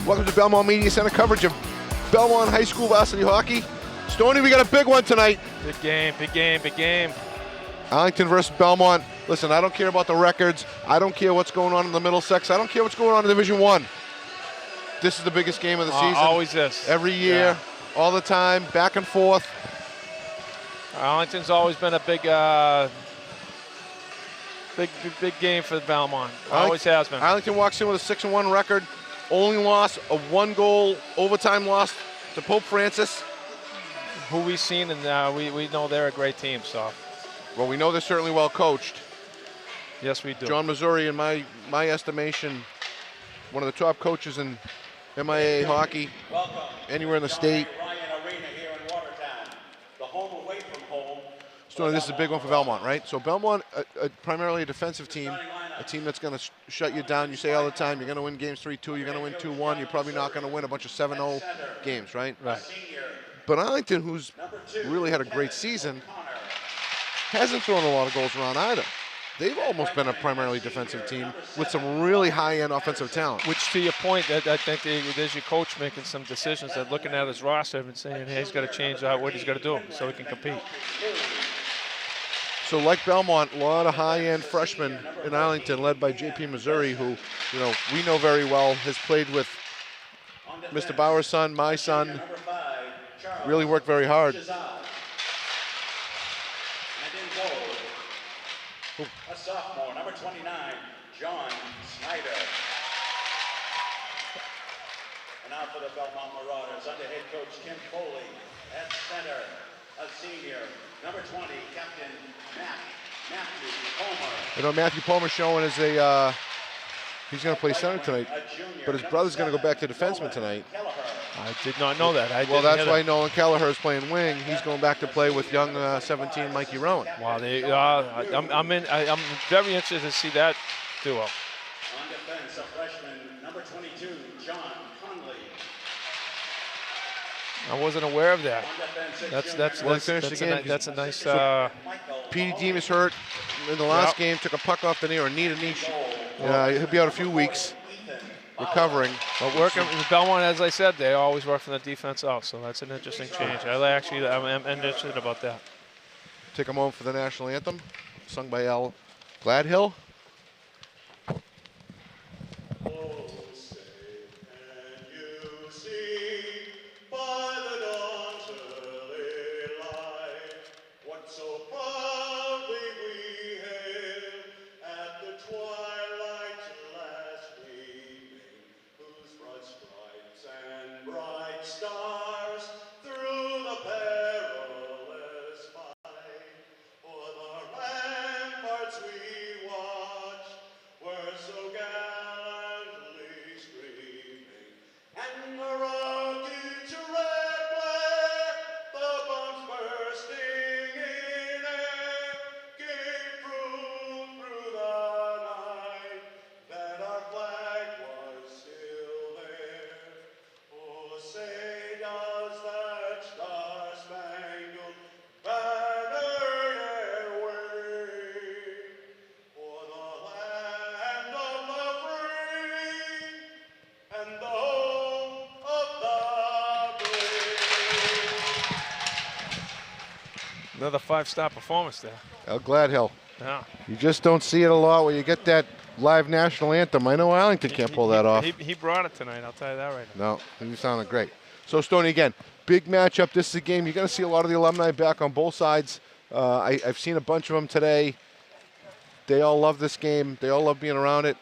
Welcome to Belmont Media Center coverage of Belmont High School varsity hockey. Stoney, we got a big one tonight. Big game, big game, big game. Arlington versus Belmont. Listen, I don't care about the records. I don't care what's going on in the Middlesex. I don't care what's going on in Division I. This is the biggest game of the season. Always this. Every year, all the time, back and forth. Arlington's always been a big game for the Belmont. Always has been. Arlington walks in with a 6-1 record. Only loss, a 1-goal overtime loss to Pope Francis. Who we've seen, and we know they're a great team. So, well, we know they're certainly well coached. Yes, we do. John Missouri, in my estimation, one of the top coaches in MIA hockey, anywhere in the state. So this is a big one for Belmont, right? So Belmont, primarily a defensive team, a team that's going to shut you down. You say all the time, you're going to win games 3-2, you're going to win 2-1. You're probably not going to win a bunch of 7-0 games, right? Right. But Arlington, who's really had a great season, hasn't thrown a lot of goals around either. They've almost been a primarily defensive team with some really high-end offensive talent. Which, to your point, I think there's your coach making some decisions that looking at his roster and saying, hey, he's got to change out what he's got to do so he can compete. So like Belmont, a lot of high-end freshmen in Arlington, led by JP Missouri, who we know very well, has played with Mr. Bauer's son, my son, really worked very hard. A sophomore, number 29, John Snyder. And now for the Belmont Marauders, under head coach Tim Foley. At center, a senior, number 20, Captain Matthew Palmer. Matthew Palmer showing as he's going to play center tonight, but his brother's going to go back to defenseman tonight. I did not know that. Well, that's why Nolan Kelleher is playing wing. He's going back to play with young 17 Mikey Rowan. Wow, I'm very interested to see that duo. On defense, a freshman, number 22, John Conley. I wasn't aware of that. That's a nice. Petey Deem is hurt in the last game. Took a puck off the knee or knee to knee. He'll be out a few weeks, recovering. But working with Belmont, as I said, they always work from the defense out. So that's an interesting change. I'm interested about that. Take a moment for the national anthem, sung by Al Gladhill. Another 5-star performance there. Al Gladhill. Yeah. You just don't see it a lot where you get that live national anthem. I know Arlington can't pull that off. He brought it tonight, I'll tell you that right now. No, he sounded great. So, Stoney, again, big matchup. This is a game. You're going to see a lot of the alumni back on both sides. I've seen a bunch of them today. They all love this game. They all love being around it.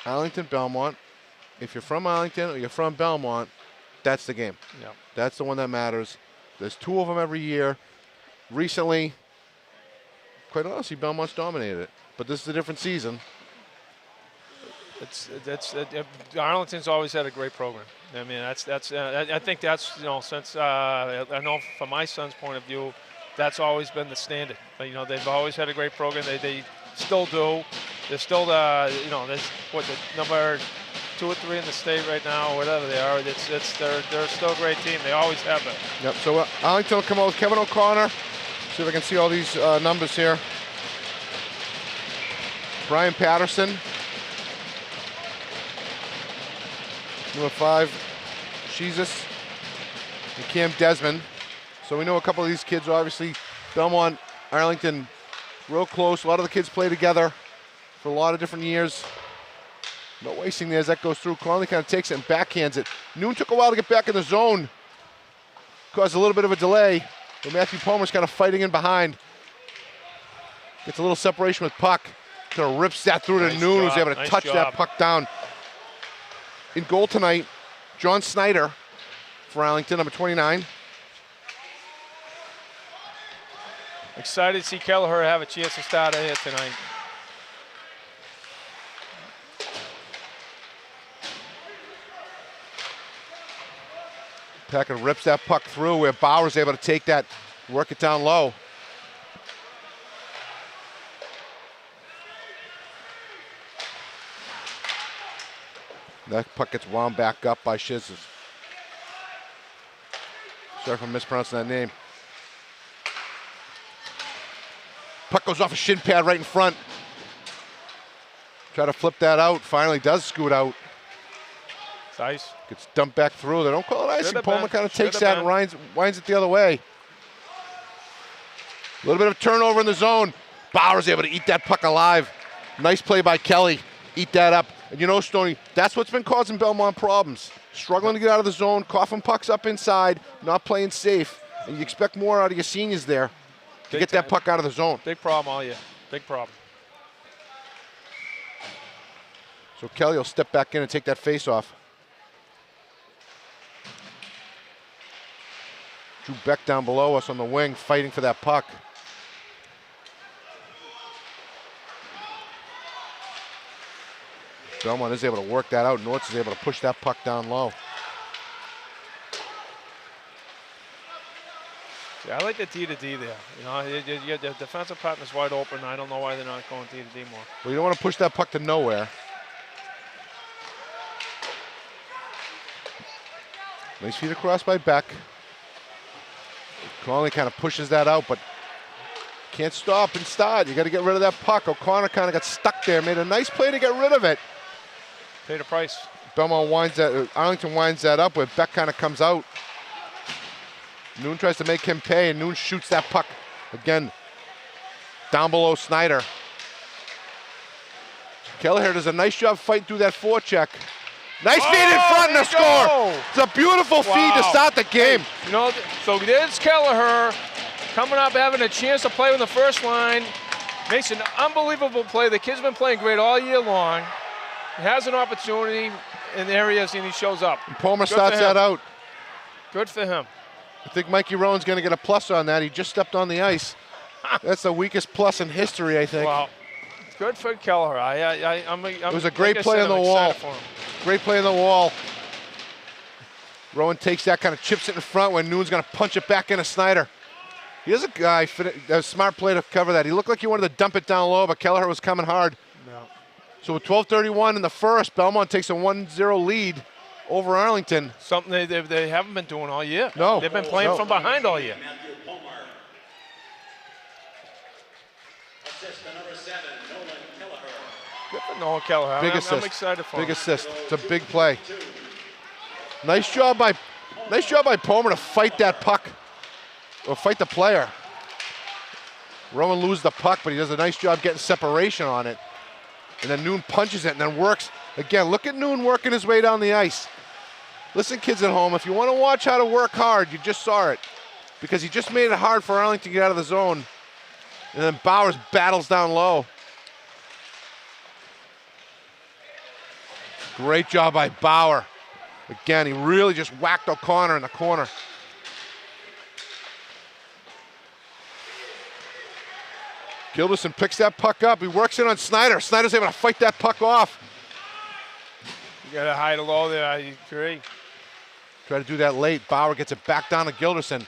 Arlington, Belmont. If you're from Arlington or you're from Belmont, that's the game. Yeah. That's the one that matters. There's 2 of them every year. Recently, quite honestly, Belmont's dominated it. But this is a different season. Arlington's always had a great program. I mean, I think that's since I know from my son's point of view, that's always been the standard. But, they've always had a great program. They still do. They're still the number 2 or 3 in the state right now, or whatever they are. They're still a great team. They always have been. Yep. So Arlington will come out with Kevin O'Connor. See if I can see all these numbers here. Brian Patterson. Number 5, Jesus and Cam Desmond. So we know a couple of these kids, obviously. Belmont, Arlington, real close. A lot of the kids play together for a lot of different years. No wasting there as that goes through. Conley kind of takes it and backhands it. Noon took a while to get back in the zone. Caused a little bit of a delay. But Matthew Palmer's kind of fighting in behind. Gets a little separation with puck. Kind of rips that through to Noon, who's able to touch that puck down. In goal tonight, John Snyder for Arlington, number 29. Excited to see Kelleher have a chance to start here tonight. Packer rips that puck through where Bauer's able to take that, work it down low. That puck gets wound back up by Shizzes. Sorry if I'm mispronouncing that name. Puck goes off a shin pad right in front. Try to flip that out. Finally does scoot out. It's ice. Gets dumped back through. They don't call it icing. Pullman kind of takes that and winds it the other way. A little bit of turnover in the zone. Bauer's able to eat that puck alive. Nice play by Kelly. Eat that up. And you know, Stoney, that's what's been causing Belmont problems. Struggling to get out of the zone, coughing pucks up inside, not playing safe. And you expect more out of your seniors there to get that puck out of the zone. Big problem all year. Big problem. So Kelly will step back in and take that face off. Drew Beck down below us on the wing, fighting for that puck. Belmont is able to work that out. Nortz is able to push that puck down low. Yeah, I like the D to D there. You know, the defensive partner's wide open. I don't know why they're not going D to D more. Well, you don't want to push that puck to nowhere. Nice feed across by Beck. Conley kind of pushes that out, but can't stop and start. You got to get rid of that puck. O'Connor kind of got stuck there. Made a nice play to get rid of it. Paid a price. Belmont winds that. Arlington winds that up where Beck kind of comes out. Noon tries to make him pay, and Noon shoots that puck again down below Snyder. Kelleher does a nice job fighting through that forecheck. Nice feed in front and a score. It's a beautiful feed to start the game. Hey, you know, so there's Kelleher coming up, having a chance to play in the first line. Makes an unbelievable play. The kid's been playing great all year long. He has an opportunity in areas and he shows up. And Palmer starts that out. Good for him. I think Mikey Rowan's going to get a plus on that. He just stepped on the ice. That's the weakest plus in history, I think. Wow. Good for Kelleher. It was a great play on the wall. Great play on the wall. Rowan takes that, kind of chips it in front when Noon's going to punch it back into Snyder. He is a guy, a smart play to cover that. He looked like he wanted to dump it down low, but Kelleher was coming hard. No. So with 12:31 in the first, Belmont takes a 1-0 lead over Arlington. Something they haven't been doing all year. No. They've been playing from behind all year. Assist to number 7, Nolan Kelleher. Good for Nolan Kelleher. Big assist. I'm excited for him. Big assist. It's a big play. Nice job by Palmer to fight that puck, or fight the player. Rowan loses the puck, but he does a nice job getting separation on it. And then Noon punches it and then works. Again, look at Noon working his way down the ice. Listen, kids at home, if you want to watch how to work hard, you just saw it. Because he just made it hard for Arlington to get out of the zone. And then Bowers battles down low. Great job by Bauer. Again, he really just whacked O'Connor in the corner. Gilderson picks that puck up. He works in on Snyder. Snyder's able to fight that puck off. You got to hide low there. I agree. Try to do that late. Bauer gets it back down to Gilderson.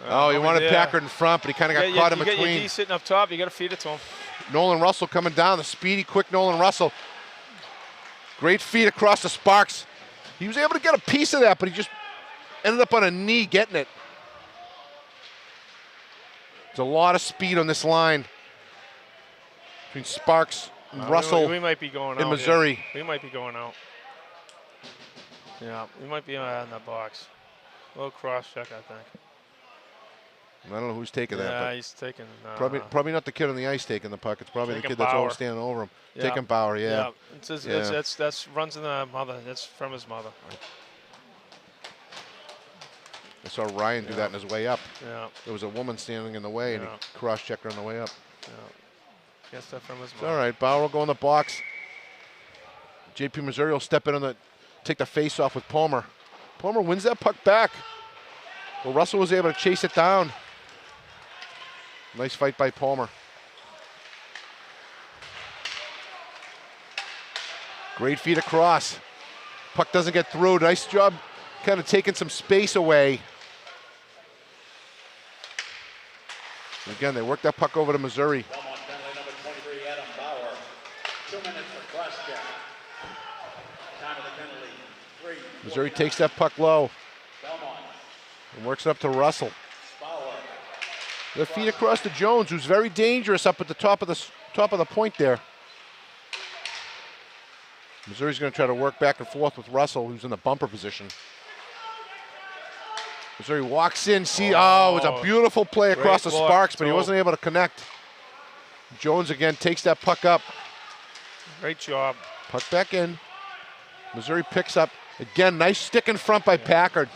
He wanted Packard in front, but he kind of got caught in between. You get your D sitting up top. You got to feed it to him. Nolan Russell coming down. The speedy, quick Nolan Russell. Great feed across the Sparks. He was able to get a piece of that, but he just ended up on a knee getting it. There's a lot of speed on this line between Sparks and Russell. We might be going out in Missouri. Here. We might be going out. Yeah, he might be in the box. A little cross check, I think. I don't know who's taking that, Yeah, but he's taking. probably not the kid on the ice taking the puck. It's probably the Taking kid that's Bauer. over standing over him. Yeah. Taking Bauer, yeah. That's runs in the mother. That's from his mother. I saw Ryan do that on his way up. Yeah. There was a woman standing in the way, and he cross-checked her on the way up. Yeah. Guess that from his It's mother. all right. Bauer will go in the box. JP Missouri will step in on take the face off with Palmer. Palmer wins that puck back. Well, Russell was able to chase it down. Nice fight by Palmer. Great feed across. Puck doesn't get through. Nice job kind of taking some space away. Again, they work that puck over to Missouri. Belmont penalty number 23, Adam Bauer. 2 minutes for cross check. Time of the penalty, 3. Missouri takes that puck low Belmont, and works it up to Russell. Bauer, The feed across to Jones, who's very dangerous up at the top of the point there. Missouri's going to try to work back and forth with Russell, who's in the bumper position. Missouri walks in, it's a beautiful play across the Sparks, but he wasn't able to connect. Jones again takes that puck up. Great job. Puck back in. Missouri picks up. Again, nice stick in front by Packard.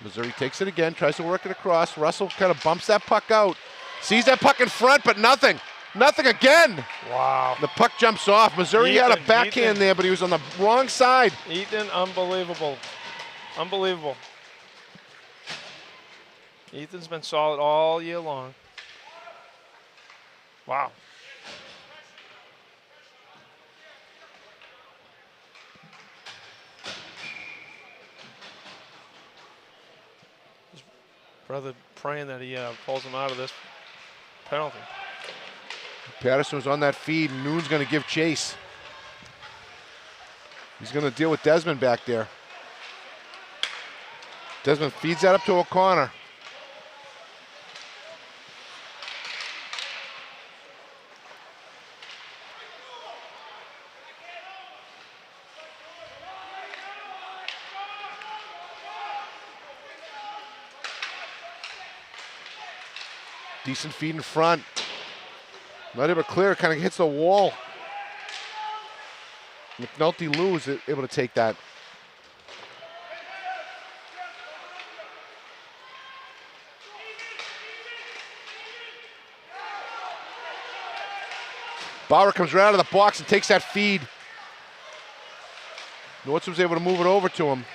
Missouri takes it again, tries to work it across. Russell kind of bumps that puck out. Sees that puck in front, but nothing. Nothing again. Wow. The puck jumps off. Missouri had a backhand there, but he was on the wrong side. Ethan, unbelievable. Unbelievable. Ethan's been solid all year long. Wow. His brother praying that he pulls him out of this penalty. Patterson was on that feed. Noon's going to give chase. He's going to deal with Desmond back there. Desmond feeds that up to O'Connor. Decent feed in front. Not able to clear, kind of hits the wall. McNulty Lou is able to take that. Bauer comes right out of the box and takes that feed. Nordstrom's able to move it over to him.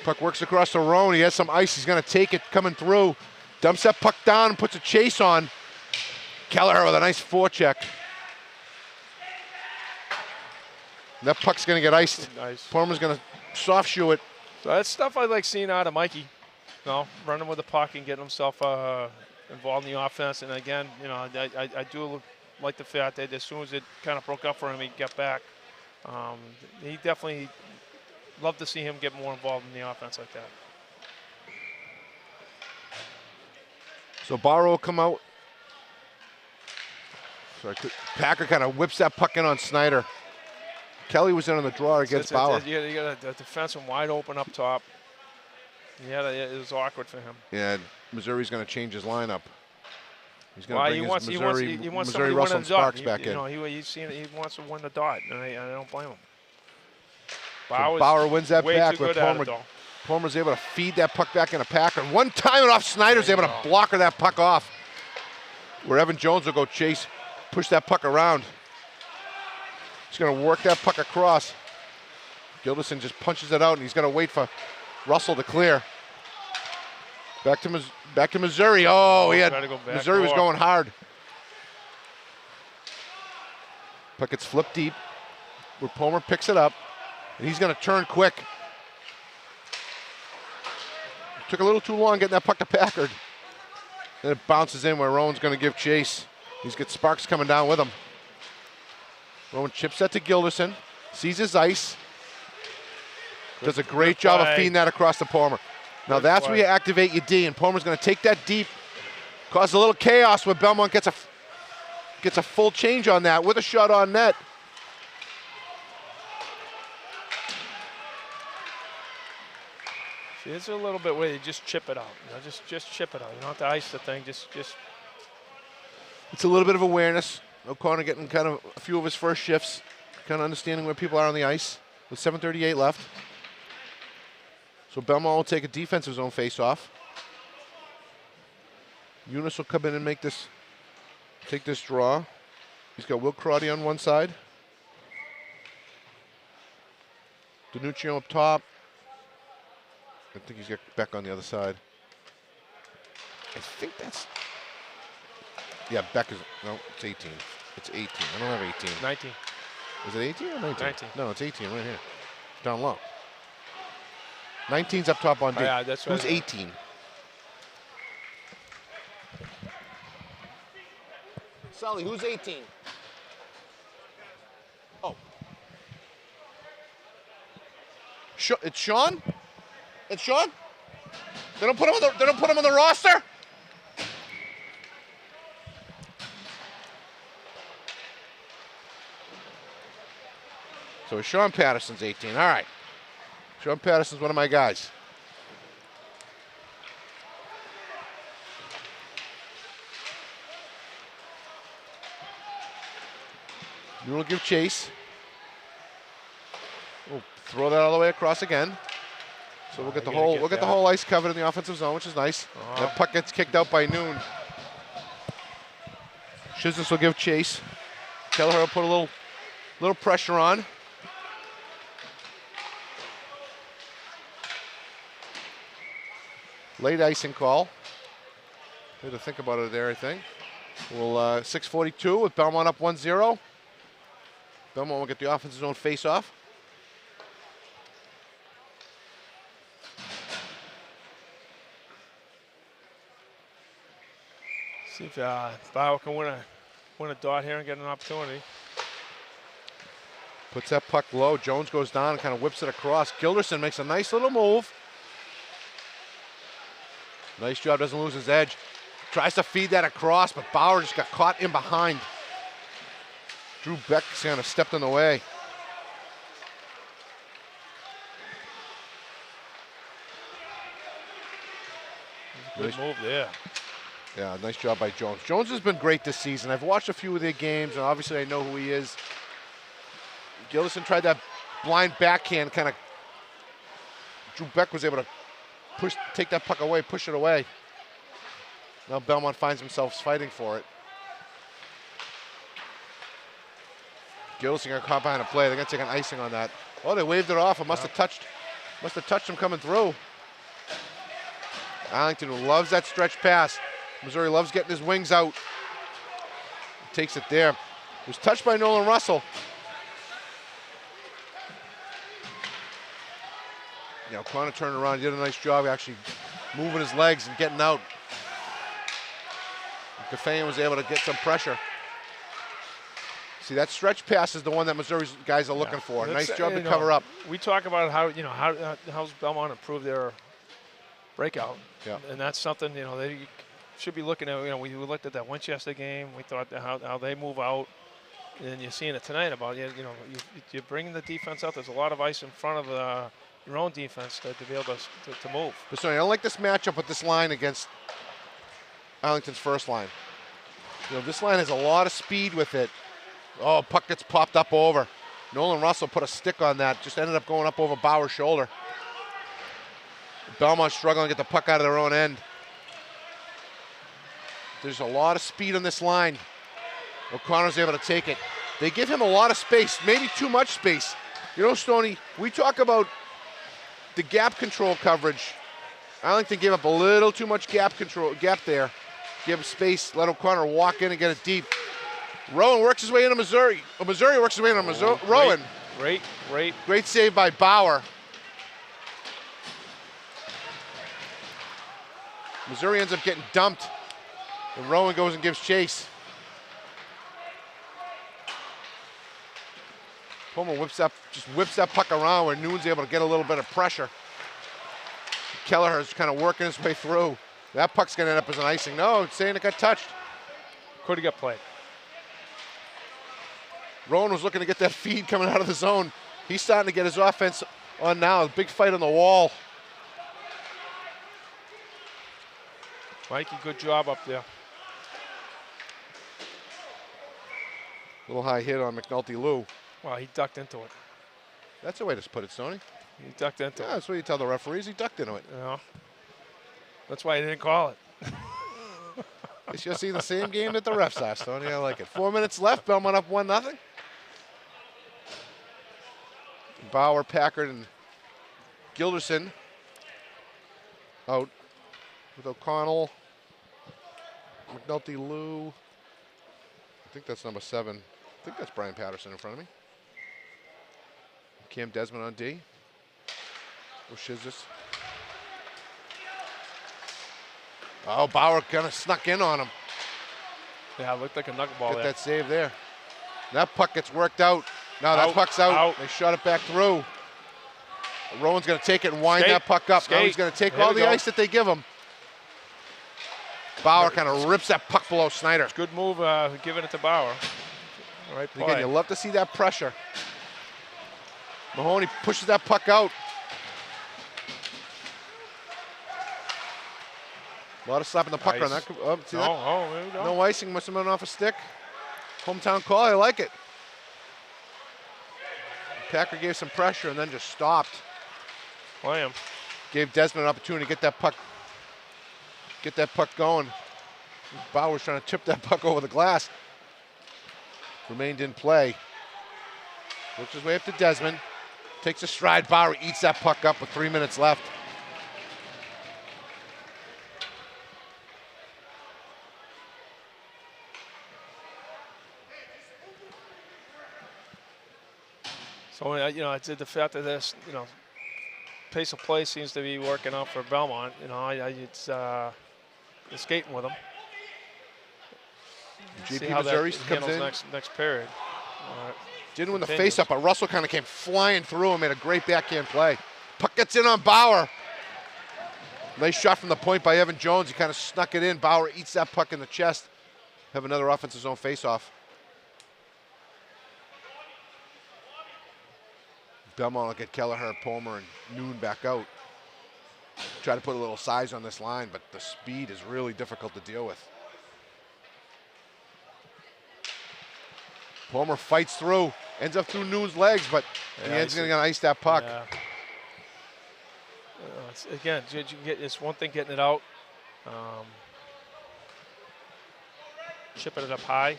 Puck works across the road. He has some ice. He's going to take it coming through. Dumps that puck down and puts a chase on. Kelleher with a nice forecheck. That puck's going to get iced. Nice. Palmer's going to soft shoe it. So that's stuff I like seeing out of Mikey. Running with the puck and getting himself involved in the offense. And again, I do like the fact that as soon as it kind of broke up for him, he'd get back. He definitely loved to see him get more involved in the offense like that. So Bauer will come out. Sorry, Packer kind of whips that puck in on Snyder. Kelly was in on the draw against Bauer. You got a defenseman wide open up top. It was awkward for him. Yeah, Missouri's going to change his lineup. He's going Well, to bring his Missouri, he wants Missouri somebody Russell winning the dot. Sparks back in. He wants to win the dot, and I don't blame him. So Bauer wins that way back too with good at Palmer. it, though. Palmer's able to feed that puck back into Packer. One time it off, Snyder's able to blocker that puck off. Where Evan Jones will go chase, push that puck around. He's going to work that puck across. Gilderson just punches it out, and he's going to wait for Russell to clear. Back to Missouri. Oh, Missouri was going hard. Puck gets flipped deep, where Palmer picks it up, and he's going to turn quick. Took a little too long getting that puck to Packard. Then it bounces in where Rowan's going to give chase. He's got Sparks coming down with him. Rowan chips that to Gilderson, sees his ice, does a great job of feeding that across to Palmer. Now that's where you activate your D, and Palmer's going to take that deep, cause a little chaos where Belmont gets gets a full change on that with a shot on net. See, it's a little bit where you just chip it out. You know, just chip it out. You don't have to ice the thing. Just. It's a little bit of awareness. O'Connor getting kind of a few of his first shifts, kind of understanding where people are on the ice with 7:38 left. So Belmont will take a defensive zone face-off. Eunice will come in and take this draw. He's got Will Crotty on one side. Danuccio up top. I think he's got Beck on the other side. I think that's... Yeah, Beck is... No, it's 18. It's 18. I don't have 18. 19. Is it 18 or 19? 19. No, it's 18 right here. Down low. 19's up top on D. Yeah, that's right. Who's 18? Sully, who's 18? Oh. It's Sean? It's Sean? They don't put him on the roster? So Sean Patterson's 18. All right. Sean Patterson's one of my guys. You will give chase. We'll throw that all the way across again. So we'll get the whole ice covered in the offensive zone, which is nice. That puck gets kicked out by Noon. Shizness will give chase. Kelleher will put a little pressure on. Late icing call. Way to think about it there, I think. We'll 6:42 with Belmont up 1-0. Belmont will get the offensive zone face-off. See if Bauer can win a dot here and get an opportunity. Puts that puck low. Jones goes down and kind of whips it across. Gilderson makes a nice little move. Nice job, doesn't lose his edge. Tries to feed that across, but Bauer just got caught in behind. Drew Beck kind of stepped in the way. Good move there. Yeah, nice job by Jones. Jones has been great this season. I've watched a few of their games, and obviously I know who he is. Gilderson tried that blind backhand, kind of. Drew Beck was able to take that puck away, push it away. Now Belmont finds themselves fighting for it. Gilderson got caught behind a play. They're gonna take an icing on that. Oh, they waved it off. It must have touched him coming through. Arlington loves that stretch pass. Missouri loves getting his wings out. Takes it there. It was touched by Nolan Russell. You know, Connor turned around, did a nice job actually moving his legs and getting out. Gafayan was able to get some pressure. See, that stretch pass is the one that Missouri's guys are looking for. Nice job to cover up. We talk about how's Belmont improved their breakout, and that's something they should be looking at. We looked at that Winchester game. We thought how they move out, and you're seeing it tonight about you're bringing the defense out. There's a lot of ice in front of your own defense to be able to move. But sorry, I don't like this matchup with this line against Arlington's first line. This line has a lot of speed with it. Oh, puck gets popped up over. Nolan Russell put a stick on that. Just ended up going up over Bauer's shoulder. Belmont struggling to get the puck out of their own end. There's a lot of speed on this line. O'Connor's able to take it. They give him a lot of space, maybe too much space. Stoney, we talk about the gap control coverage. Arlington gave up a little too much gap there. Give space, let O'Connor walk in and get it deep. Rowan works his way into Missouri. Missouri works his way into Rowan. Great save by Bauer. Missouri ends up getting dumped, and Rowan goes and gives chase. Pullman whips that puck around where Noon's able to get a little bit of pressure. Kelleher's kind of working his way through. That puck's going to end up as an icing. No, it's saying it got touched. Could have got played. Rowan was looking to get that feed coming out of the zone. He's starting to get his offense on now. A big fight on the wall. Mikey, good job up there. Little high hit on McNulty Lou. Well, he ducked into it. That's the way to put it, Stoney. He ducked into it. That's what you tell the referees. He ducked into it. Yeah. That's why he didn't call it. It's just see the same game that the refs are, Stoney. I like it. 4 minutes left. Belmont up 1-0. Bauer, Packard, and Gilderson out with O'Connell, McNulty Lou. I think that's number 7. I think that's Brian Patterson in front of me. Cam Desmond on D. O'Shizis. Oh, Bauer kind of snuck in on him. Yeah, it looked like a knuckleball Get there. that save there. That puck gets worked out. No, that puck's out. They shot it back through. Rowan's going to take it and wind that puck up. Now he's going to take all the ice that they give him. Bauer kind of rips that puck below Snyder. Good move, giving it to Bauer. All right play. Again, you love to see that pressure. Mahoney pushes that puck out. A lot of slapping the puck around. That, see that? There we go. No icing, must have been off a stick. Hometown call, I like it. Packer gave some pressure and then just stopped. Play him. Gave Desmond an opportunity to get that puck going. Bauer's trying to tip that puck over the glass. Remained in play. Works his way up to Desmond. Takes a stride. Bauer eats that puck up with 3 minutes left. So, it's the fact that this, pace of play seems to be working out for Belmont. It's skating with them. JP Missouri comes in. Next period. Didn't win the face-up, but Russell kind of came flying through and made a great backhand play. Puck gets in on Bauer. Nice shot from the point by Evan Jones. He kind of snuck it in. Bauer eats that puck in the chest. Have another offensive zone face-off. Belmont will get Kelleher, Palmer, and Noon back out. Try to put a little size on this line, but the speed is really difficult to deal with. Palmer fights through, ends up through Noon's legs, but he ends going to ice that puck. Yeah. Again, it's one thing getting it out, chipping it up high.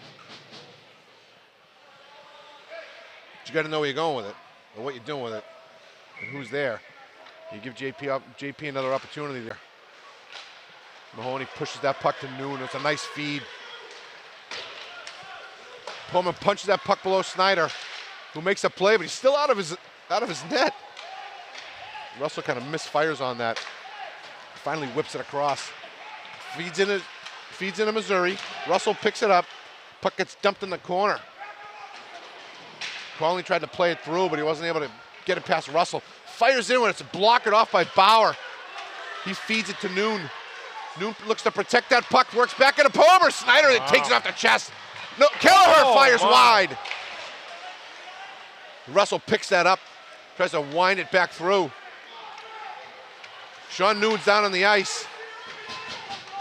But you got to know where you're going with it, or what you're doing with it, and who's there. You give JP another opportunity there. Mahoney pushes that puck to Noon. It's a nice feed. Pullman punches that puck below Snyder, who makes a play, but he's still out of his net. Russell kind of misfires on that. Finally whips it across. Feeds into Missouri. Russell picks it up. Puck gets dumped in the corner. Conley tried to play it through, but he wasn't able to get it past Russell. Fires in when it's blocked off by Bauer. He feeds it to Noon. Noon looks to protect that puck, works back into Palmer. Snyder that takes it off the chest. No, Kelleher fires wide. Russell picks that up, tries to wind it back through. Sean Noon's down on the ice.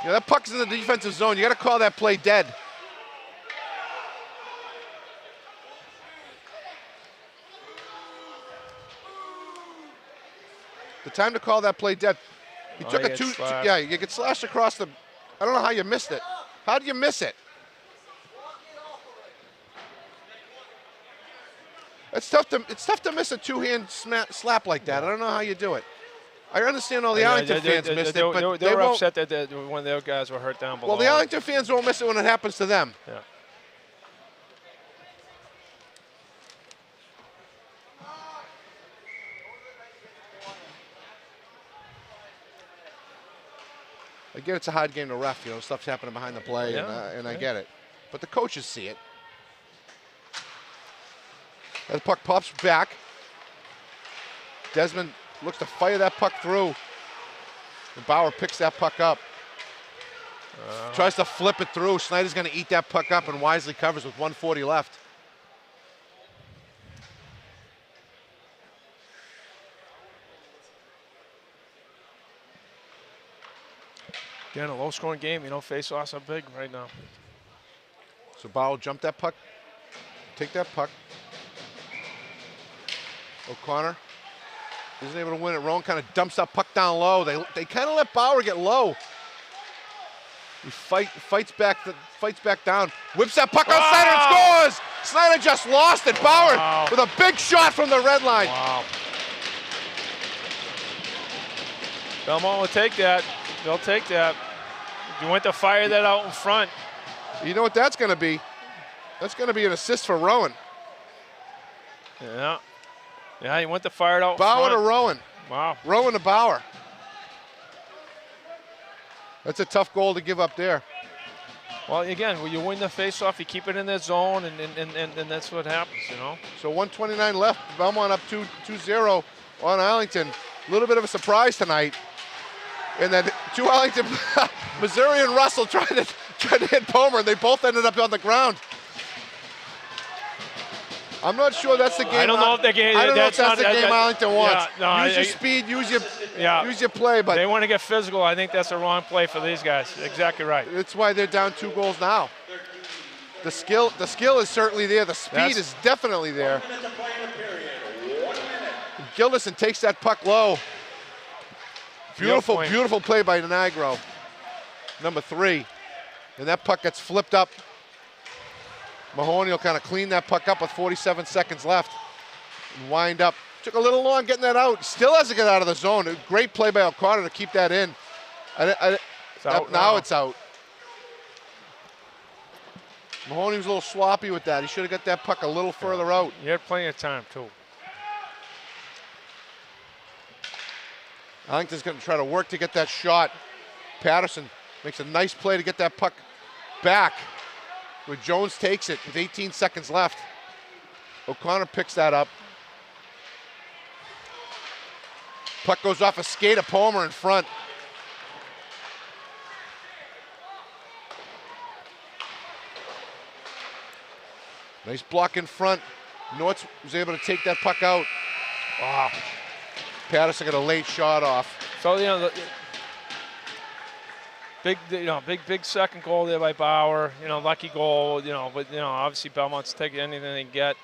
That puck's in the defensive zone. You got to call that play dead. The time to call that play dead. He took a two. Yeah, you get slashed across the. I don't know how you missed it. How do you miss it? It's tough to miss a two-hand slap like that. I don't know how you do it. I understand all the Arlington fans missed it, but they were upset that one of their guys were hurt down below. Well, the Arlington fans won't miss it when it happens to them. Yeah. I get it's a hard game to ref. Stuff's happening behind the play, and I get it. But the coaches see it. As the puck pops back, Desmond looks to fire that puck through. And Bauer picks that puck up. Tries to flip it through. Snyder's going to eat that puck up and wisely covers with 1:40 left. Again, a low-scoring game. You know, face-offs are big right now. So Bauer jump that puck, take that puck. O'Connor isn't able to win it. Rowan kind of dumps that puck down low. They kind of let Bauer get low. He fights back down, whips that puck on Snyder and scores. Snyder just lost it. Bauer with a big shot from the red line. Wow. Belmont will take that. They'll take that. You went to fire that out in front. You know what that's going to be? That's going to be an assist for Rowan. Yeah. Yeah, he went to fire it out Bauer front. to Rowan. Wow. Rowan to Bauer. That's a tough goal to give up there. Well, again, when you win the face-off, you keep it in their zone, and that's what happens, you know. So 1:29 left. Belmont up 2-0 on Arlington. A little bit of a surprise tonight. And then two Arlington, Missouri and Russell tried to hit Palmer, and they both ended up on the ground. I'm not sure that's the game. I don't know if the game. I don't know if that's the not, game Arlington wants. Yeah, no, use your speed, use your play, but they want to get physical. I think that's the wrong play for these guys. Exactly right. That's why they're down 2 goals now. The skill is certainly there. The speed is definitely there. Gilderson takes that puck low. Beautiful play by Nigro, number 3. And that puck gets flipped up. Mahoney will kind of clean that puck up with 47 seconds left and wind up. Took a little long getting that out. Still has to get out of the zone. Great play by O'Connor to keep that in. Now it's out. Mahoney was a little sloppy with that. He should have got that puck a little further out. You had plenty of time, too. Arlington's going to try to work to get that shot. Patterson makes a nice play to get that puck back, where Jones takes it with 18 seconds left. O'Connor picks that up. Puck goes off a skate of Palmer in front. Nice block in front. Nortz was able to take that puck out. Wow. Patterson got a late shot off. So, you know, big second goal there by Bauer. You know, lucky goal. You know, but obviously Belmont's taking anything they can get.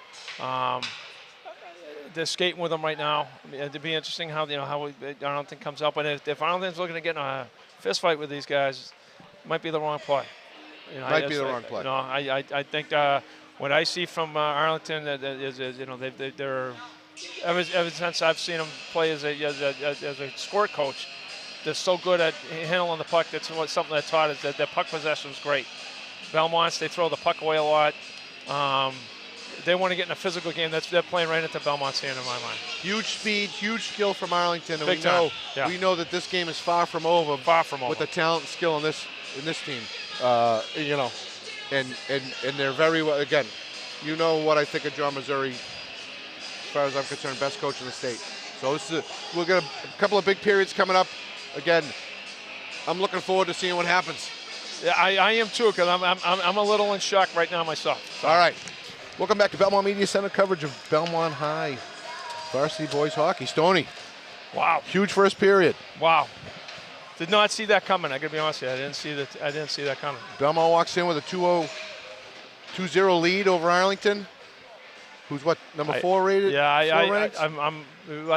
They're skating with them right now. I mean, it'd be interesting how Arlington comes up. And if Arlington's looking to get in a fist fight with these guys, it might be the wrong play. Might be the wrong play. I think what I see from Arlington is they're ever since I've seen them play as a score coach, they're so good at handling the puck. That's something that taught us that their puck possession is great. Belmont's, they throw the puck away a lot. They want to get in a physical game. They're playing right into Belmont's hand in my mind. Huge speed, huge skill from Arlington, and we know that this game is far from over. With the talent and skill in this team, and they're very well. Again, you know what I think of John Missouri. As far as I'm concerned, best coach in the state. So we've got a couple of big periods coming up. Again, I'm looking forward to seeing what happens. Yeah, I am too, because I'm a little in shock right now myself. So. All right. Welcome back to Belmont Media Center coverage of Belmont High Varsity Boys Hockey. Stoney. Wow. Huge first period. Wow. Did not see that coming. I gotta be honest with you. I didn't see that coming. Belmont walks in with a 2-0 lead over Arlington. Who's number 4 rated? Yeah, I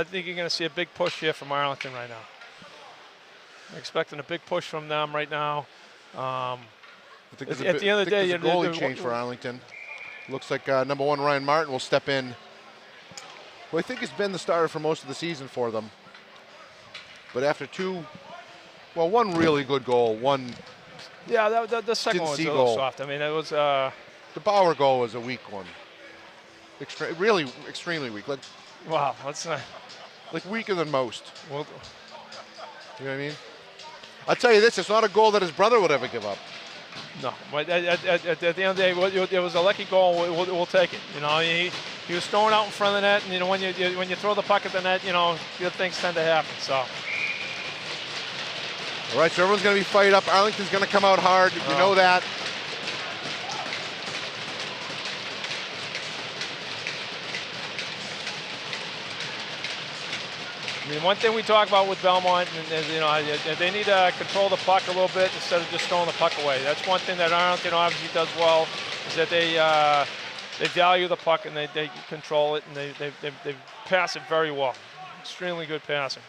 think you're gonna see a big push here from Arlington right now. I'm expecting a big push from them right now. At the end of the day, there's a goalie change for Arlington. Looks like number 1 Ryan Martin will step in, who I think has been the starter for most of the season for them. But after one really good goal, one. Yeah, the second one was a little soft. I mean, it was. The Bauer goal was a weak one. Really extremely weak. Wow, that's not. Weaker than most. Well, you know what I mean? I'll tell you this: it's not a goal that his brother would ever give up. No, but at the end of the day, it was a lucky goal. We'll take it. He was throwing out in front of the net, and when you throw the puck at the net, good things tend to happen. So. All right, so everyone's going to be fired up. Arlington's going to come out hard. You know that. I mean, one thing we talk about with Belmont, and you know, they need to control the puck a little bit instead of just throwing the puck away. That's one thing that Arlington obviously does well, is that they value the puck and they control it, and they pass it very well. Extremely good passing.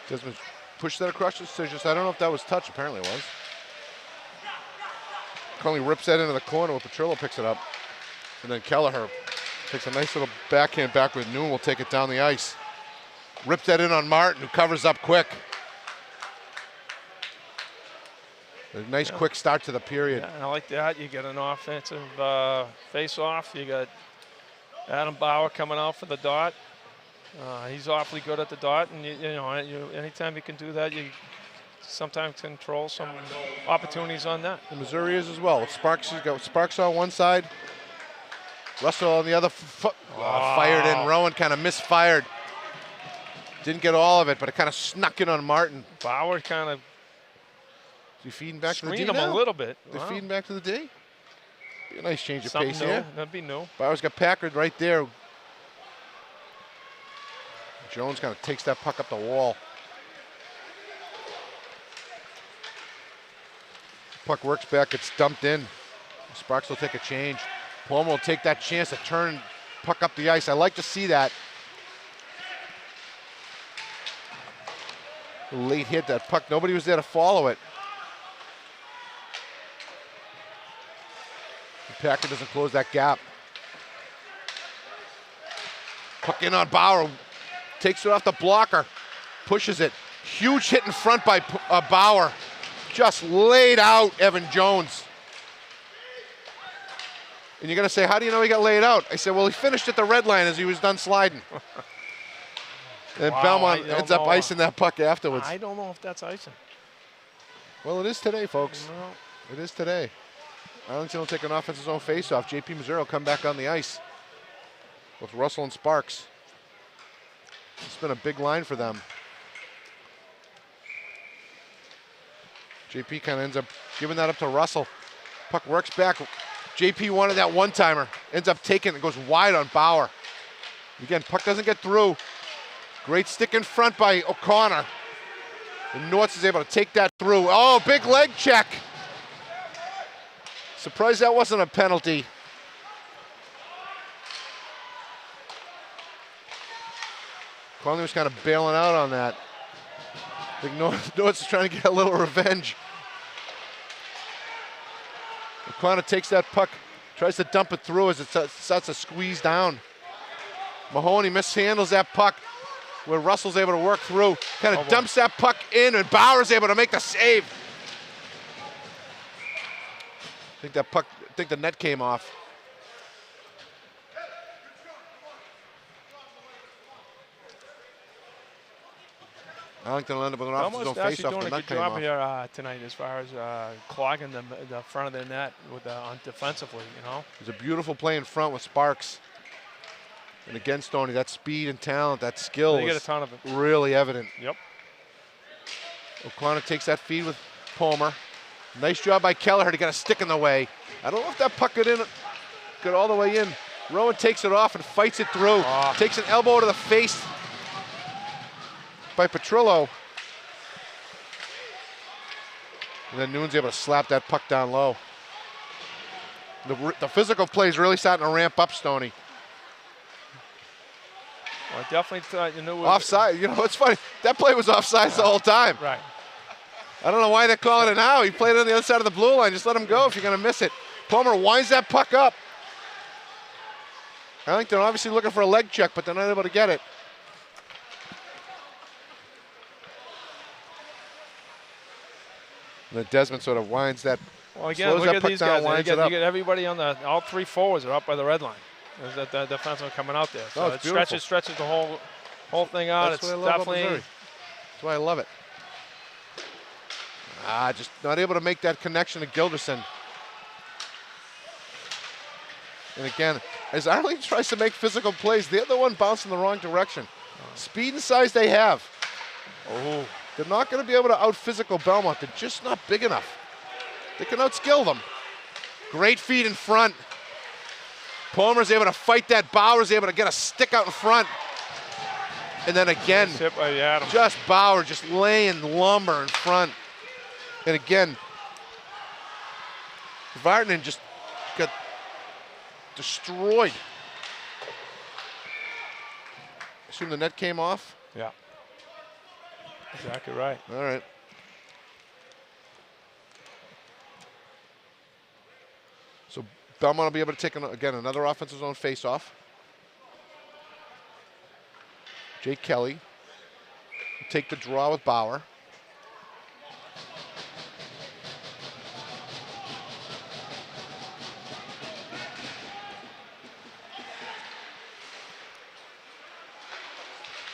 Desmond pushed that across the scissors. I don't know if that was touch. Apparently it was. Conley rips that into the corner where Petrillo picks it up. And then Kelleher takes a nice little backhand back with Noon. Will take it down the ice. Rips that in on Martin, who covers up quick. A nice quick start to the period. Yeah, I like that. You get an offensive face-off. You got Adam Bauer coming out for the dot. He's awfully good at the dot, and anytime you can do that, you sometimes control some opportunities on that. And Missouri is as well. Sparks has got Sparks on one side, Russell on the other. Fired in. Rowan kind of misfired. Didn't get all of it, but it kind of snuck in on Martin. Bauer kind of. Is he feeding back to the D him now? A little bit. They're feeding back to the D. Be a nice change of Something pace new. here. That'd be new. Bauer's got Packard right there. Jones kind of takes that puck up the wall. Puck works back, it's dumped in. Sparks will take a change. Palmer will take that chance to turn puck up the ice. I like to see that. Late hit, that puck. Nobody was there to follow it. Packard doesn't close that gap. Puck in on Bauer. Takes it off the blocker. Pushes it. Huge hit in front by Bauer. Just laid out Evan Jones. And you're going to say, how do you know he got laid out? I said, well, he finished at the red line as he was done sliding. And Wow, Belmont ends up icing that puck afterwards. I don't know if that's icing. Well, it is today, folks. No. It is today. Arlington will take an offensive zone faceoff. JP Missouri will come back on the ice with Russell and Sparks. It's been a big line for them. JP kind of ends up giving that up to Russell. Puck works back. JP wanted that one-timer. Ends up taking it. Goes wide on Bauer. Again, puck doesn't get through. Great stick in front by O'Connor. And Nortz is able to take that through. Oh, big leg check. Surprised that wasn't a penalty. Conley was kind of bailing out on that. I think Nortz is trying to get a little revenge. O'Connor takes that puck, tries to dump it through as it starts to squeeze down. Mahoney mishandles that puck where Russell's able to work through. Kind of dumps that puck in, and Bauer's able to make the save. I think the net came off. Arlington will end up with an offensive zone actually face-off. doing The a net good came job off. here tonight as far as clogging the front of the net with on defensively. You know, There's a beautiful play in front with Sparks. And again, Stoney, that speed and talent, that skill they get a is ton of it. really evident. Yep. O'Connor takes that feed with Palmer. Nice job by Kelleher to get a stick in the way. I don't know if that puck got all the way in. Rowan takes it off and fights it through. Takes an elbow to the face by Petrillo. And then Noon's able to slap that puck down low. The physical play is really starting to ramp up, Stoney. Well, I definitely thought you knew. Offside. You know, it's funny. That play was offside the whole time. Right. I don't know why they're calling it now. He played it on the other side of the blue line. Just let him go if you're going to miss it. Palmer winds that puck up. Arlington obviously looking for a leg check, but they're not able to get it. And then Desmond sort of winds that. Well, again, slows look that at puck these down, guys. winds You it up. get everybody on all three forwards are up by the red line. There's that defenseman coming out there. So it's it beautiful. stretches the whole thing out. That's It's what I love about definitely. Missouri. That's why I love it. Just not able to make that connection to Gilderson. And again, as Arlington tries to make physical plays, the other one bounced in the wrong direction. Speed and size they have. Oh. They're not going to be able to out-physical Belmont. They're just not big enough. They can outskill them. Great feed in front. Palmer's able to fight that. Bauer's able to get a stick out in front. And then again, Hit by Adams. just Bauer just laying lumber in front. And again, Vartanen just got destroyed. Assume the net came off? Yeah. Exactly right. All right. So Belmont will be able to take, again, another offensive zone face-off. Jake Kelly will take the draw with Bauer.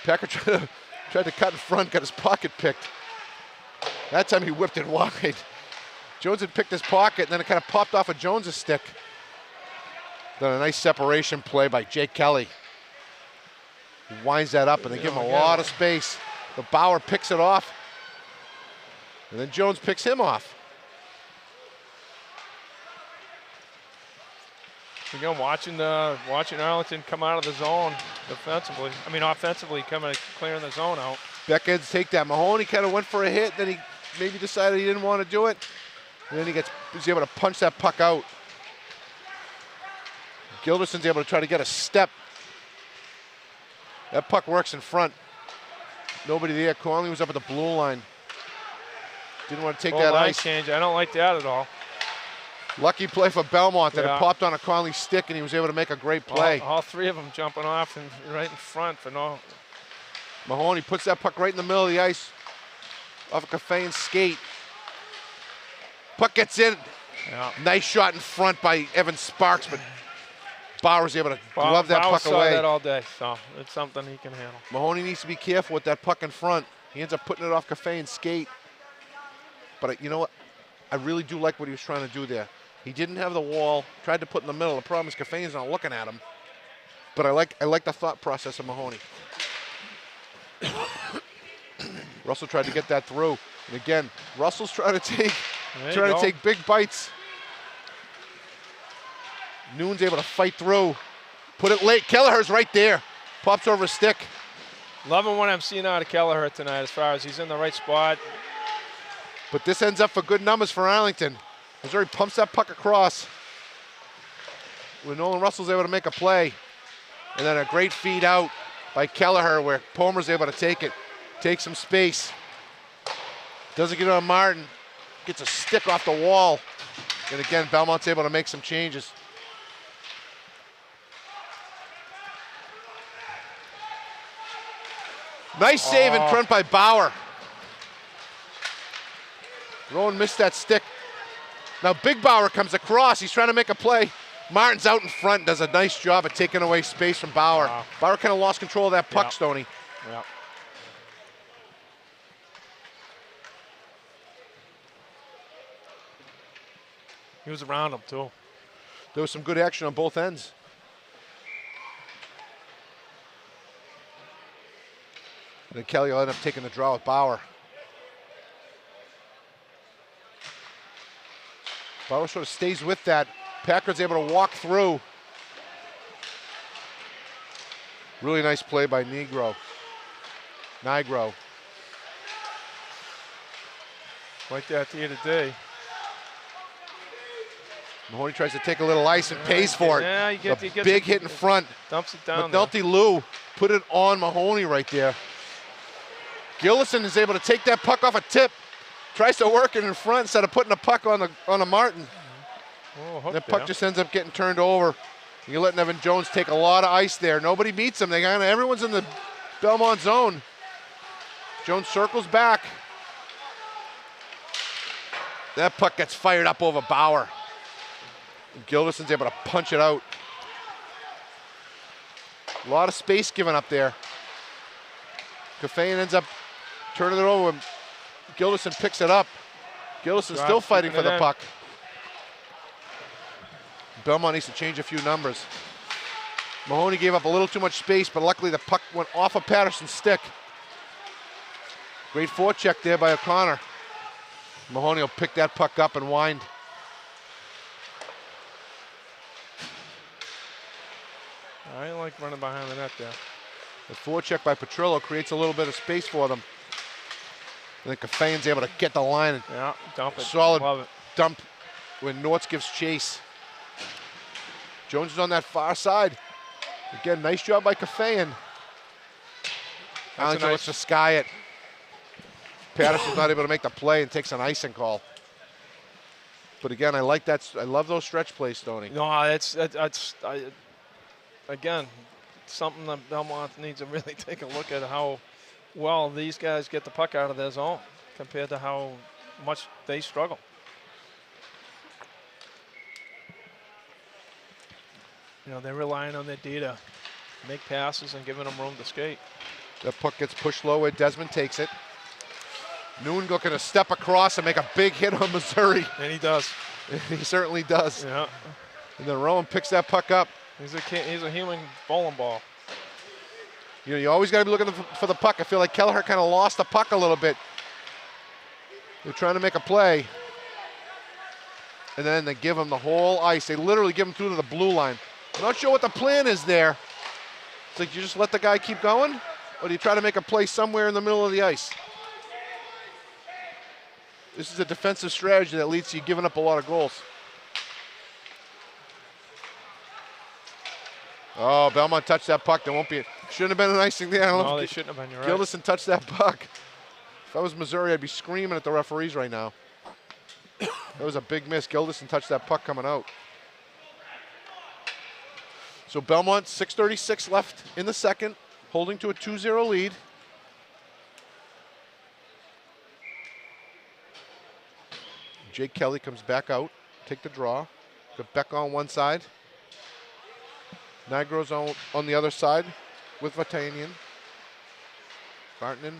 Packer tried to cut in front, got his pocket picked. That time he whipped it wide. Jones had picked his pocket, and then it kind of popped off of Jones' stick. Then a nice separation play by Jake Kelly. He winds that up, and they give him a lot of space. But Bauer picks it off, and then Jones picks him off. Again, watching Arlington come out of the zone defensively. I mean, offensively, clearing the zone out. Beckheads take that. Mahoney kind of went for a hit, then he maybe decided he didn't want to do it. And then he's able to punch that puck out. Gilderson's able to try to get a step. That puck works in front. Nobody there. Conley was up at the blue line. Didn't want to take that line ice. Change. I don't like that at all. Lucky play for Belmont that it popped on a Conley stick and he was able to make a great play. All three of them jumping off and right in front for no. Mahoney puts that puck right in the middle of the ice off a Cafane's skate. Puck gets in. Yeah. Nice shot in front by Evan Sparks, but Bauer's able to glove that puck saw away. That all day, so it's something he can handle. Mahoney needs to be careful with that puck in front. He ends up putting it off Cafane's skate. But you know what? I really do like what he was trying to do there. He didn't have the wall, tried to put in the middle. The problem is Cafane's not looking at him. But I like the thought process of Mahoney. Russell tried to get that through. And again, Russell's trying to take big bites. Noon's able to fight through. Put it late. Kelleher's right there. Pops over a stick. Loving what I'm seeing out of Kelleher tonight as far as he's in the right spot. But this ends up for good numbers for Arlington. Missouri pumps that puck across. When Nolan Russell's able to make a play. And then a great feed out by Kelleher where Palmer's able to take it. Take some space. Doesn't get on Martin. Gets a stick off the wall. And again, Belmont's able to make some changes. Nice save in front by Bauer. Rowan missed that stick. Now Big Bauer comes across. He's trying to make a play. Martin's out in front, does a nice job of taking away space from Bauer. Wow. Bauer kind of lost control of that puck, Stoney. Yeah. He was around him too. There was some good action on both ends. And then Kelly will end up taking the draw with Bauer. Bauer sort of stays with that. Packard's able to walk through. Really nice play by Nigro. Like that the other day. Mahoney tries to take a little ice and pays for it. Yeah, he gets big hit in front. Dumps it down. McNulty Lou put it on Mahoney right there. Gillison is able to take that puck off a tip. Tries to work it in front instead of putting a puck on a Martin. Oh, that puck just ends up getting turned over. You're letting Evan Jones take a lot of ice there. Nobody beats him. Everyone's in the Belmont zone. Jones circles back. That puck gets fired up over Bauer. And Gilderson's able to punch it out. A lot of space given up there. Cafane ends up turning it over and Gilderson picks it up. Gilderson's still fighting for the puck. Belmont needs to change a few numbers. Mahoney gave up a little too much space, but luckily the puck went off of Patterson's stick. Great forecheck there by O'Connor. Mahoney will pick that puck up and wind. I like running behind the net there. The forecheck by Petrillo creates a little bit of space for them. I think Kafayan's able to get the line. Yeah, dump it. Solid Love it. dump when Nortz gives chase. Jones is on that far side. Again, nice job by Kafayan. Arlington looks to sky it. Patterson's not able to make the play and takes an icing call. But again, I like that. I love those stretch plays, Stoney. No, again, something that Belmont needs to really take a look at how well these guys get the puck out of their zone compared to how much they struggle. You know, they're relying on their D to make passes and giving them room to skate. That puck gets pushed low where Desmond takes it. Noon looking to step across and make a big hit on Missouri. And he does. He certainly does. Yeah. And then Rowan picks that puck up. He's a human bowling ball. You know, you always got to be looking for the puck. I feel like Kelleher kind of lost the puck a little bit. They're trying to make a play. And then they give him the whole ice. They literally give him through to the blue line. I'm not sure what the plan is there. It's like you just let the guy keep going, or do you try to make a play somewhere in the middle of the ice? This is a defensive strategy that leads to you giving up a lot of goals. Oh, Belmont touched that puck. There won't be. Shouldn't have been an icing there. No, they shouldn't have been. You're right. Gilderson touched that puck. If I was Missouri, I'd be screaming at the referees right now. That was a big miss. Gilderson touched that puck coming out. So Belmont, 6:36 left in the second, holding to a 2-0 lead. Jake Kelly comes back out, take the draw. Got Beck on one side. Nigro's on the other side with Vartanian. Vartanian.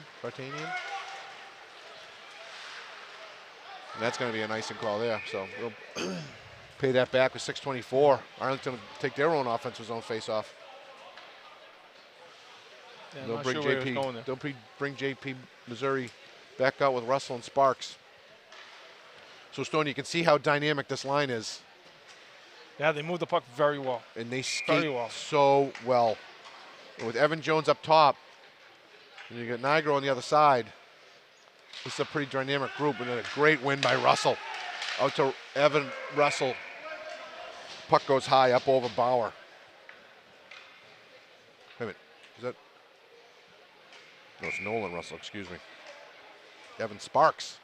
And that's going to be an icing call there. So we'll pay that back with 6:24. Arlington will take their own offensive zone face-off. Yeah, They'll bring JP. They'll bring JP Missouri back out with Russell and Sparks. So Stone, you can see how dynamic this line is. Yeah, they move the puck very well. And they skate so well. And with Evan Jones up top, and you got Nigro on the other side. This is a pretty dynamic group, and then a great win by Russell. Out to Evan Russell. Puck goes high up over Bauer. Wait a minute, is that? No, it's Nolan Russell, excuse me. Evan Sparks.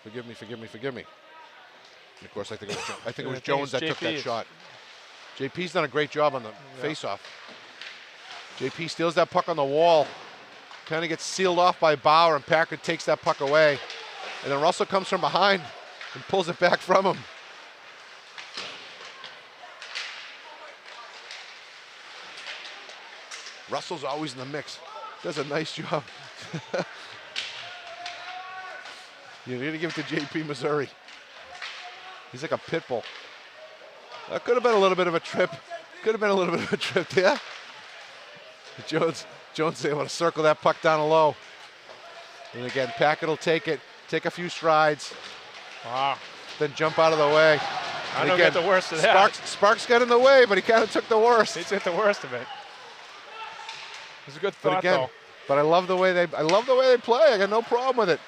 Forgive me. And of course, I think it was Jones that took that shot. JP's done a great job on the face-off. JP steals that puck on the wall. Kind of gets sealed off by Bauer, and Packard takes that puck away. And then Russell comes from behind and pulls it back from him. Russell's always in the mix. Does a nice job. You're going to give it to JP Missouri. He's like a pit bull. That could have been a little bit of a trip. Yeah. Jones able to circle that puck down low. And again, Packard will take it, take a few strides. Wow. Then jump out of the way. I don't get the worst of that. Sparks got in the way, but he kind of took the worst. He took the worst of it. It was a good thought, though. But I love the way they play. I got no problem with it.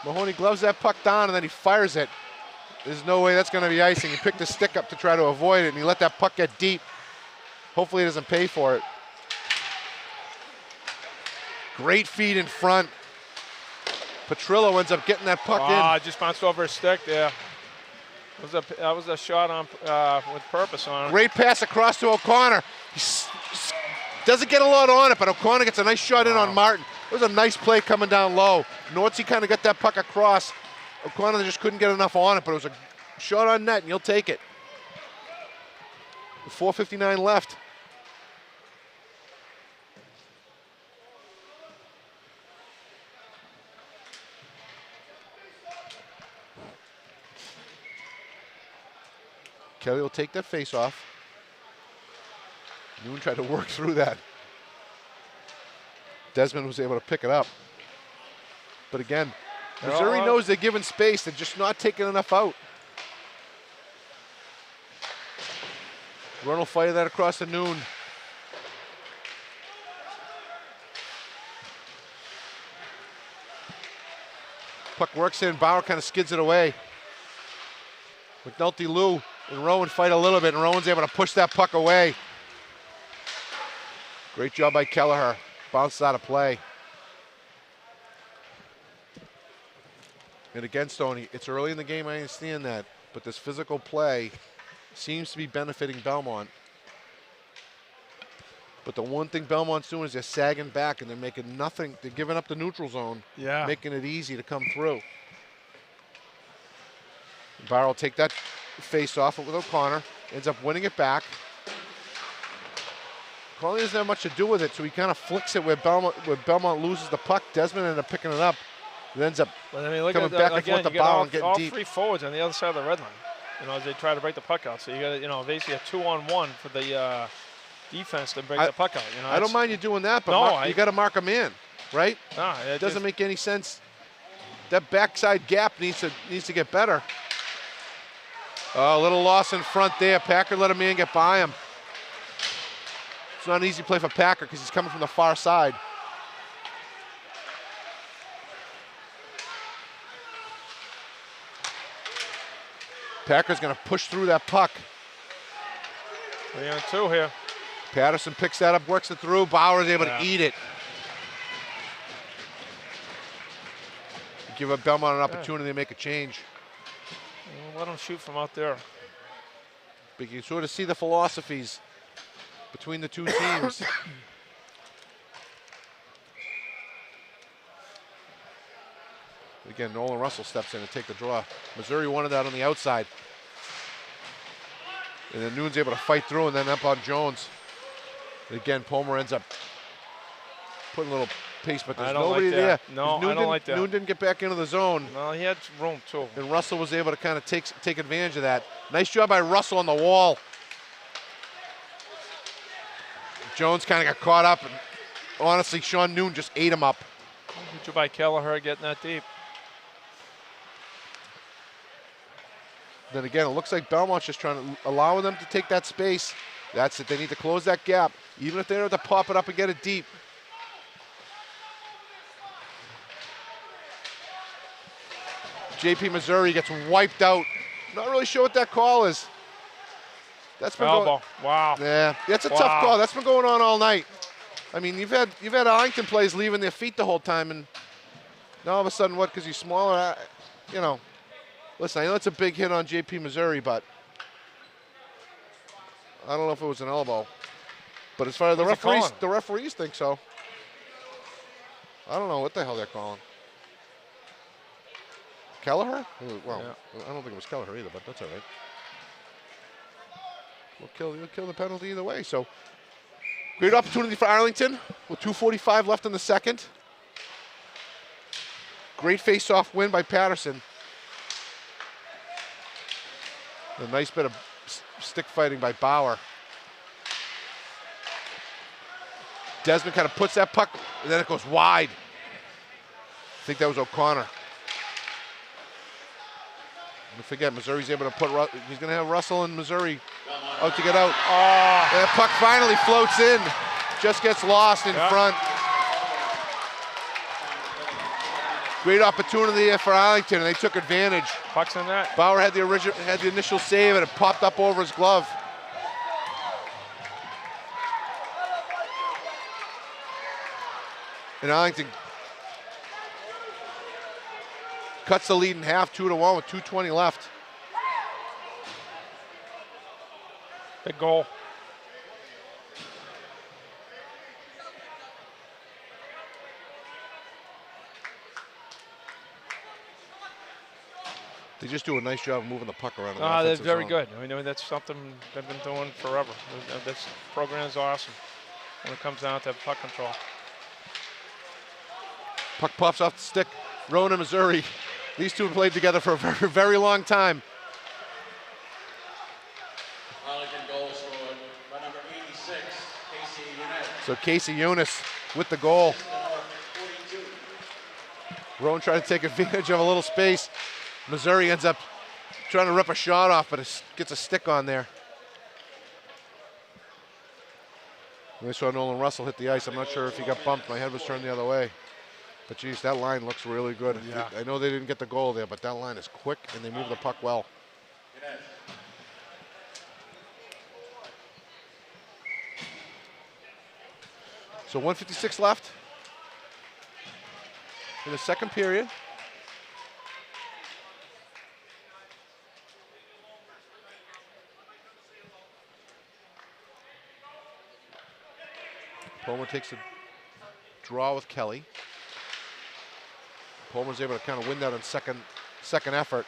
Mahoney gloves that puck down, and then he fires it. There's no way that's going to be icing. He picked the stick up to try to avoid it, and he let that puck get deep. Hopefully he doesn't pay for it. Great feed in front. Petrillo ends up getting that puck in. Just bounced over his stick there. That was a shot on with purpose on it. Great pass across to O'Connor. He doesn't get a lot on it, but O'Connor gets a nice shot in on Martin. It was a nice play coming down low. Nortzy kind of got that puck across. O'Connor just couldn't get enough on it, but it was a shot on net, and you'll take it. With 4:59 left. Kelly will take that face off. Noon tried to work through that. Desmond was able to pick it up. But again, Missouri knows they're given space. They're just not taking enough out. Run will fire that across to Noon. Puck works in, Bauer kind of skids it away. McNulty, Lou, and Rowan fight a little bit, and Rowan's able to push that puck away. Great job by Kelleher. Bounces out of play. And again, Stoney, it's early in the game, I understand that, but this physical play seems to be benefiting Belmont. But the one thing Belmont's doing is they're sagging back and they're making nothing. They're giving up the neutral zone, making it easy to come through. Bauer will take that face off with O'Connor, ends up winning it back. Conley doesn't have much to do with it, so he kind of flicks it where Belmont loses the puck. Desmond ended up picking it up. It ends up coming back and forth to Bauer and getting all deep. Three forwards on the other side of the red line, as they try to break the puck out. So you got, basically a 2-on-1 for the defense to break the puck out. I don't mind you doing that, but you got to mark a man, right? No, it doesn't make any sense. That backside gap needs to get better. A little loss in front there. Packer let a man get by him. It's not an easy play for Packer because he's coming from the far side. Packer's going to push through that puck. 3-on-2 here. Patterson picks that up, works it through. Bauer's able to eat it. Give up Belmont an opportunity to make a change. Let him shoot from out there. But you can sort of see the philosophies between the two teams. Again, Nolan Russell steps in to take the draw. Missouri wanted that on the outside. And then Noon's able to fight through and then up on Jones. And again, Palmer ends up putting a little pace, but there's nobody there. No, I don't like that. Noon didn't get back into the zone. No, he had room too. And Russell was able to kind of take advantage of that. Nice job by Russell on the wall. Jones kind of got caught up, and honestly, Sean Noon just ate him up. Good job by Kelleher getting that deep. Then again, it looks like Belmont's just trying to allow them to take that space. That's it. They need to close that gap, even if they have to pop it up and get it deep. JP Missouri gets wiped out. Not really sure what that call is. That's been elbow. Wow. Yeah, that's a tough call. That's been going on all night. I mean, you've had Arlington players leaving their feet the whole time, and now all of a sudden, what? Because he's smaller, Listen, I know it's a big hit on JP Missouri, but I don't know if it was an elbow. But as far as the referees think so. I don't know what the hell they're calling. Kelleher? Well, yeah. I don't think it was Kelleher either, but that's all right. We'll kill the penalty either way. So, great opportunity for Arlington with 2:45 left in the second. Great face-off win by Patterson. A nice bit of stick fighting by Bauer. Desmond kind of puts that puck, and then it goes wide. I think that was O'Connor. Don't forget, Missouri's able to put, he's going to have Russell and Missouri out to get out. Oh. And the puck finally floats in, just gets lost in front. Great opportunity there for Arlington, and they took advantage. Puck's in that. Bauer had the initial save, and it popped up over his glove. And Arlington cuts the lead in half, 2-1 with 2:20 left. Big goal. They just do a nice job of moving the puck around. They're very good. I mean, that's something they've been doing forever. This program is awesome when it comes down to puck control. Puck pops off the stick. Rowan and Missouri. These two have played together for a very, very long time. Arlington goal scored by number 86, Casey Eunice. So Casey Eunice with the goal. Rowan tried to take advantage of a little space. Missouri ends up trying to rip a shot off, but it gets a stick on there. I saw Nolan Russell hit the ice. I'm not sure if he got bumped. My head was turned the other way. But geez, that line looks really good. Yeah. I know they didn't get the goal there, but that line is quick and they move the puck well. So 1:56 left in the second period. Pullman takes a draw with Kelly. Pullman's able to kind of win that on second effort.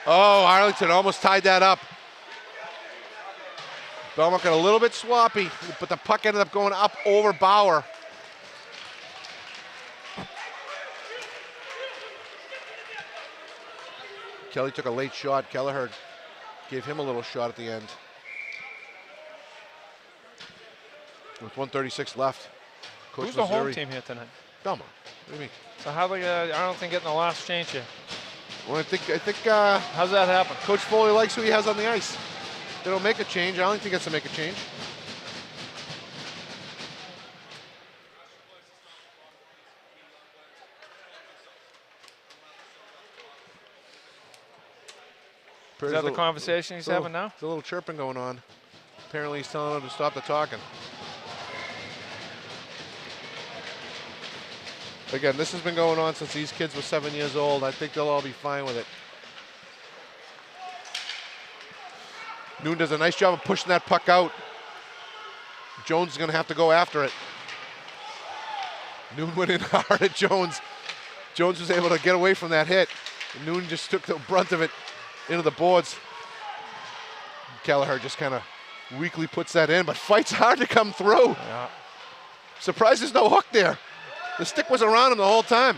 Oh, Arlington almost tied that up. Belmont got a little bit sloppy, but the puck ended up going up over Bauer. Kelly took a late shot. Kelleher gave him a little shot at the end. With 1:36 left. Coach Who's the home Missouri. team here tonight? Belmont. What do you mean? So how they Arlington getting the last change here? Well, I think How's that happen? Coach Foley likes who he has on the ice. They don't make a change. Arlington gets to make a change. Is that the conversation he's having now? There's a little chirping going on. Apparently he's telling them to stop the talking. Again, this has been going on since these kids were 7 years old. I think they'll all be fine with it. Noon does a nice job of pushing that puck out. Jones is going to have to go after it. Noon went in hard at Jones. Jones was able to get away from that hit. Noon just took the brunt of it into the boards. Kelleher just kind of weakly puts that in, but fights hard to come through. Yeah. Surprised there's no hook there. The stick was around him the whole time.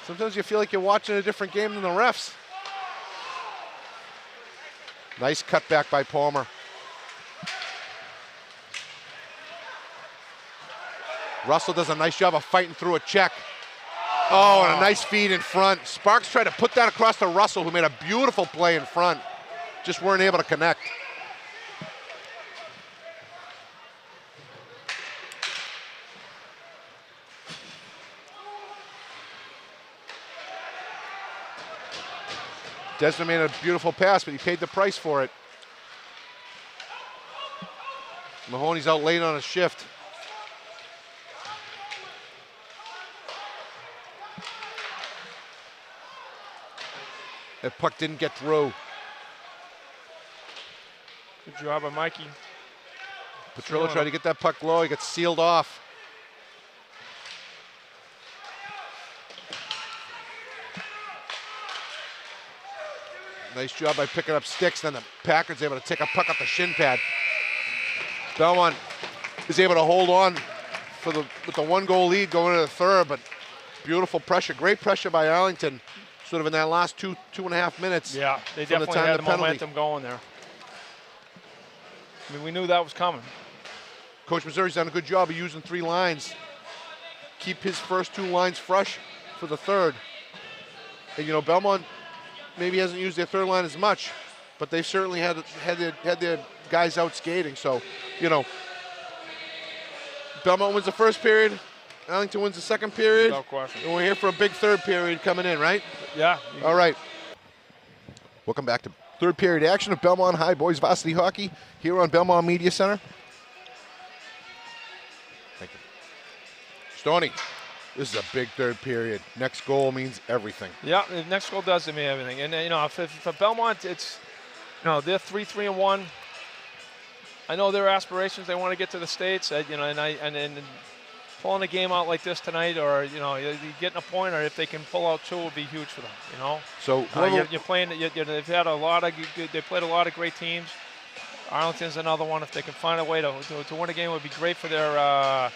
Sometimes you feel like you're watching a different game than the refs. Nice cutback by Palmer. Russell does a nice job of fighting through a check. Oh, and a nice feed in front. Sparks tried to put that across to Russell, who made a beautiful play in front. Just weren't able to connect. Desmond made a beautiful pass, but he paid the price for it. Mahoney's out late on a shift. That puck didn't get through. Good job by Mikey. Petrillo tried to get that puck low. He got sealed off. Nice job by picking up sticks. Then the Packard's able to take a puck up the shin pad. Belmont is able to hold on with the 1-goal lead going into the third, but beautiful pressure. Great pressure by Arlington, sort of in that last two and a half minutes. Yeah, they from definitely time had of the momentum going there. I mean, we knew that was coming. Coach Missouri's done a good job of using 3 lines. Keep his first 2 lines fresh for the third. And you know, Belmont maybe hasn't used their third line as much, but they've certainly had their guys out skating. So, you know, Belmont wins the first period, Arlington wins the second period. No question. And we're here for a big third period coming in, right? Yeah. All right. Welcome back to third period action of Belmont High Boys Varsity Hockey here on Belmont Media Center. Thank you. Stoney, this is a big third period. Next goal means everything. Yeah, the next goal does to me everything. And you know, for Belmont, it's, you know, they're 3-3-1. I know their aspirations. They want to get to the States. You know, and pulling a game out like this tonight, or you know, getting a point, or if they can pull out 2, would be huge for them. You know. So you're playing. They've had a lot of. They played a lot of great teams. Arlington's another one. If they can find a way to win a game, it would be great for their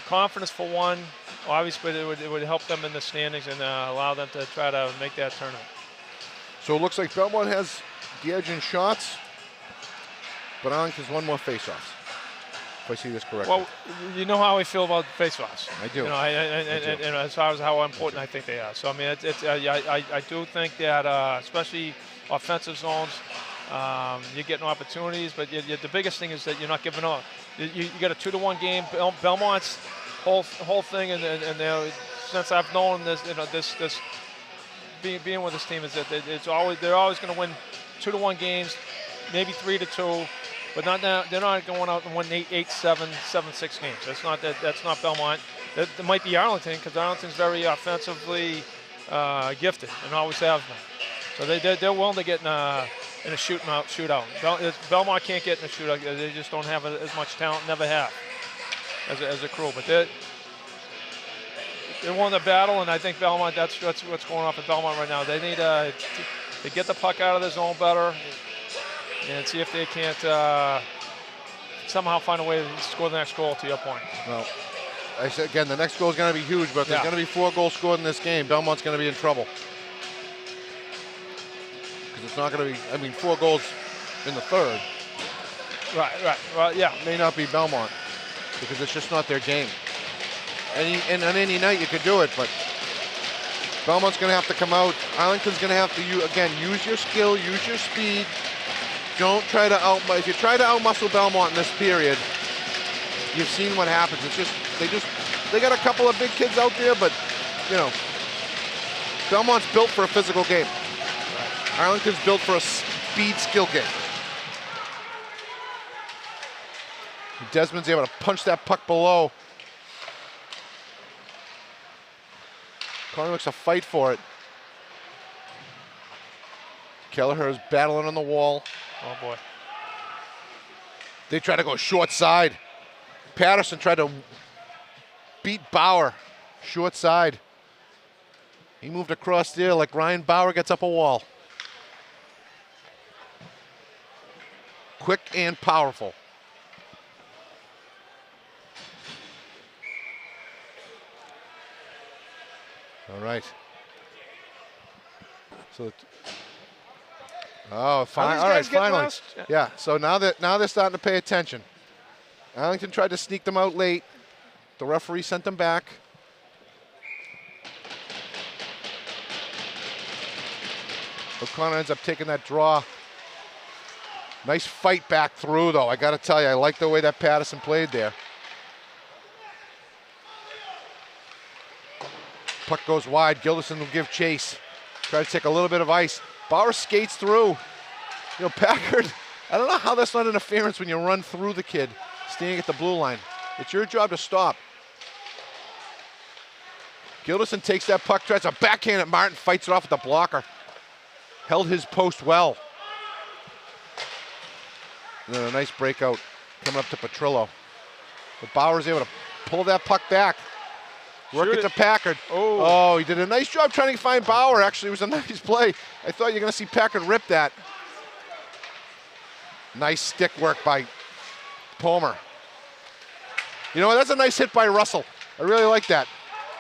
confidence for one. Obviously, it would help them in the standings and allow them to try to make that tournament. So it looks like Belmont has the edge in shots, but Arlington's 1 more face-offs, if I see this correctly. Well, you know how I feel about face-offs. I do. You know, and as far as how important I think they are. So I mean, I do think that, especially offensive zones. You're getting opportunities, but the biggest thing is that you're not giving up. You got a 2-1 game. Belmont's whole thing, and since I've known this, this being with this team is that they're always going to win 2-1 games, maybe 3-2, but they're not going out and win 8-7, 7-6 games. That's not Belmont. That might be Arlington, because Arlington's very offensively gifted and always have been. So they're willing to get in a shootout. Belmont can't get in a shootout. They just don't have as much talent, never have, as a crew. But they won the battle, and I think Belmont, that's what's going on for Belmont right now. They need to get the puck out of the zone better and see if they can't somehow find a way to score the next goal, to your point. Well, I said again, the next goal is going to be huge, but if there's going to be 4 goals scored in this game, Belmont's going to be in trouble. Because it's not going to be, 4 goals in the third. Right. Well, yeah. May not be Belmont, because it's just not their game. And on any night you could do it, but Belmont's going to have to come out. Arlington's going to have to, use your skill, use your speed. Don't try to if you try to outmuscle Belmont in this period, you've seen what happens. They got a couple of big kids out there, but Belmont's built for a physical game. Arlington's built for a speed skill game. Desmond's able to punch that puck below. Conley looks to fight for it. Kelleher's battling on the wall. Oh boy. They try to go short side. Patterson tried to beat Bauer short side. He moved across there like Ryan Bauer gets up a wall. Quick and powerful. All right. So, all right, finally. Yeah, so now they're starting to pay attention. Arlington tried to sneak them out late. The referee sent them back. O'Connor ends up taking that draw. Nice fight back through, though. I got to tell you, I like the way that Patterson played there. Puck goes wide. Gilderson will give chase. Try to take a little bit of ice. Bauer skates through. Packard, I don't know how that's not interference when you run through the kid standing at the blue line. It's your job to stop. Gilderson takes that puck, tries a backhand at Martin, fights it off with the blocker. Held his post well. And then a nice breakout coming up to Petrillo. But Bauer's able to pull that puck back. Work it to Packard. Oh, he did a nice job trying to find Bauer. Actually, it was a nice play. I thought you were going to see Packard rip that. Nice stick work by Palmer. That's a nice hit by Russell. I really like that.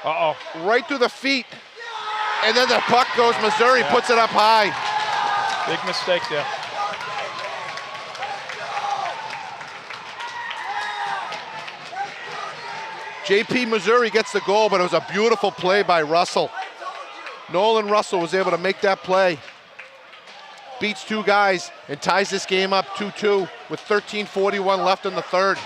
Right through the feet. And then the puck goes Missouri, puts it up high. Big mistake there. JP Missouri gets the goal, but it was a beautiful play by Russell. Nolan Russell was able to make that play. Beats 2 guys and ties this game up 2-2 with 13:41 left in the third.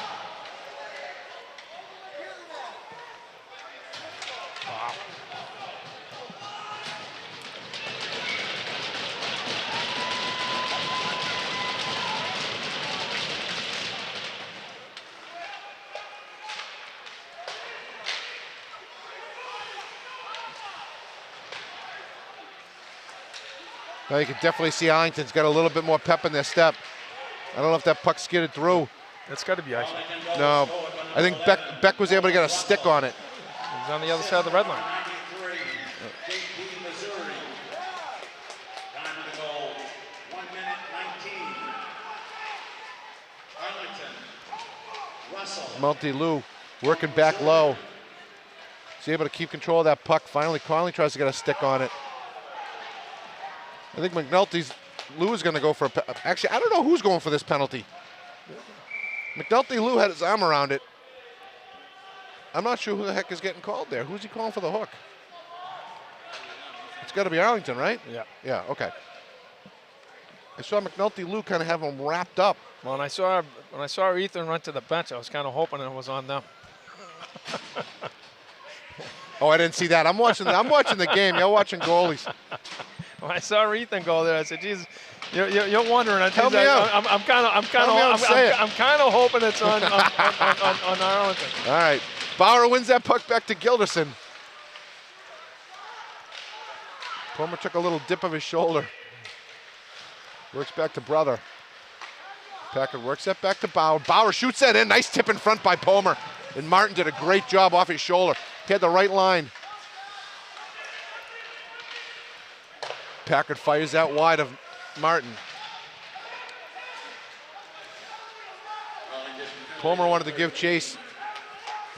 Now you can definitely see Arlington's got a little bit more pep in their step. I don't know if that puck skidded through. That's got to be icing. No, I think Beck was able to get a stick on it. He's on the other side of the red line. Multi-Lou working back low. He's able to keep control of that puck. Finally, Conley tries to get a stick on it. I think Lou is going to go for actually, I don't know who's going for this penalty. Lou had his arm around it. I'm not sure who the heck is getting called there. Who's he calling for the hook? It's got to be Arlington, right? Yeah. Yeah, okay. I saw McNulty Lou kind of have him wrapped up. Well, when I saw Ethan run to the bench, I was kind of hoping it was on them. Oh, I didn't see that. I'm watching the game. You're watching goalies. When I saw Ethan go there, I said, "Geez, you're wondering." Help me out. I'm kind of hoping it's on Arlington. All right, Bauer wins that puck back to Gilderson. Palmer took a little dip of his shoulder. Works back to Brother. Packard works that back to Bauer. Bauer shoots that in. Nice tip in front by Palmer. And Martin did a great job off his shoulder. He had the right line. Packard fires that wide of Martin. Palmer wanted to give chase.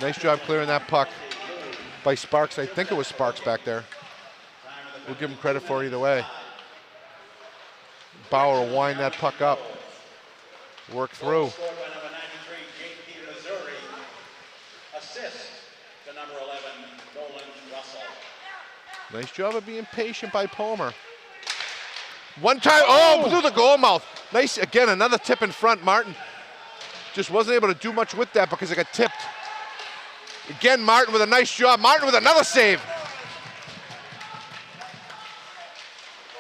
Nice job clearing that puck by Sparks. I think it was Sparks back there. We'll give him credit for it either way. Bauer will wind that puck up. Work through. Nice job of being patient by Palmer. One time, through the goal mouth. Nice, again, another tip in front. Martin just wasn't able to do much with that because it got tipped. Again, Martin with a nice job. Martin with another save.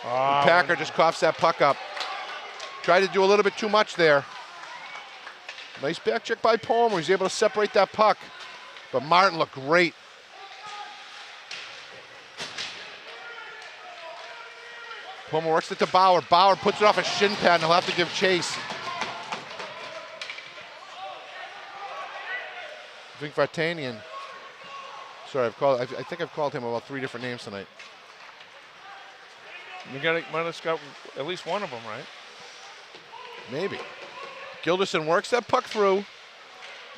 Packer just coughs that puck up. Tried to do a little bit too much there. Nice back check by Palmer. He's able to separate that puck. But Martin looked great. Palmer works it to Bauer. Bauer puts it off a shin pad and he'll have to give chase. I think Vartanian. Sorry, I think I've called him about 3 different names tonight. You might have got at least one of them, right? Maybe. Gilderson works that puck through.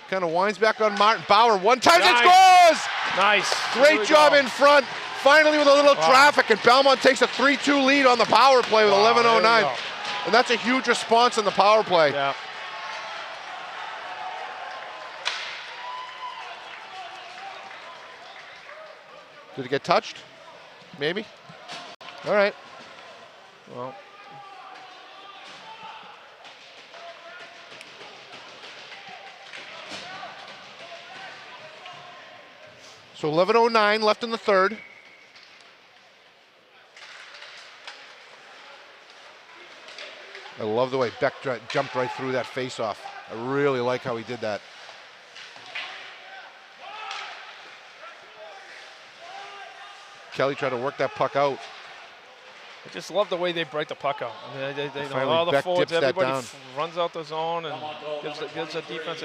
Kind of winds back on Martin. Bauer one-times and scores! Nice. Great job in front. Finally with a little traffic, and Belmont takes a 3-2 lead on the power play with 11:09. And that's a huge response in the power play. Yeah. Did it get touched? Maybe. All right. Well. So 11:09 left in the third. I love the way Beck jumped right through that face-off. I really like how he did that. Kelly tried to work that puck out. I just love the way they break the puck out. I mean, they Finally, all the Beck forwards, dips that everybody down. runs out the zone and gives the defense,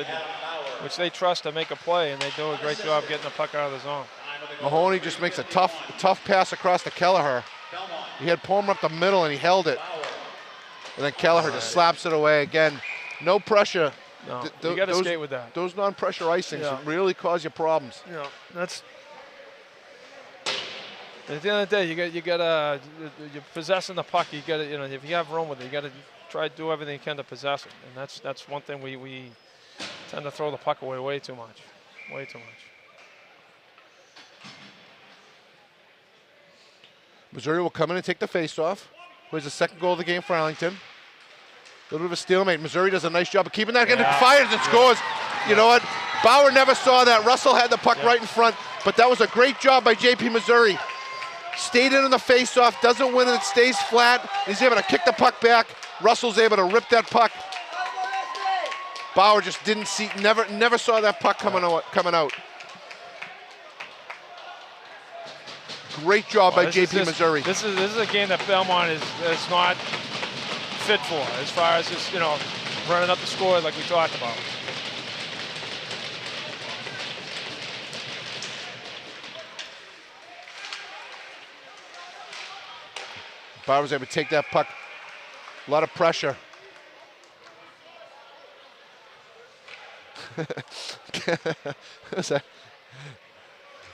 which they trust to make a play, and they do a great job getting the puck out of the zone. Mahoney just makes a tough pass across to Kelleher. He had Palmer up the middle and he held it. And then Kelleher just slaps it away again. No pressure. No, you got to skate with that. Those non-pressure icings really cause you problems. Yeah, that's. At the end of the day, you're possessing the puck. You got to, if you have room with it, you got to try to do everything you can to possess it. And that's one thing we tend to throw the puck away way too much, way too much. Missouri will come in and take the face-off. Where's the second goal of the game for Arlington? A little bit of a stalemate. Missouri does a nice job of keeping that. Fires and scores. You know what? Bauer never saw that. Russell had the puck right in front. But that was a great job by JP Missouri. Stayed in on the face-off. Doesn't win it. Stays flat. He's able to kick the puck back. Russell's able to rip that puck. Bauer just didn't see, never saw that puck coming out. Great job by JP Missouri. This is a game that Belmont is not fit for, as far as just running up the score like we talked about. Bauer was able to take that puck. A lot of pressure.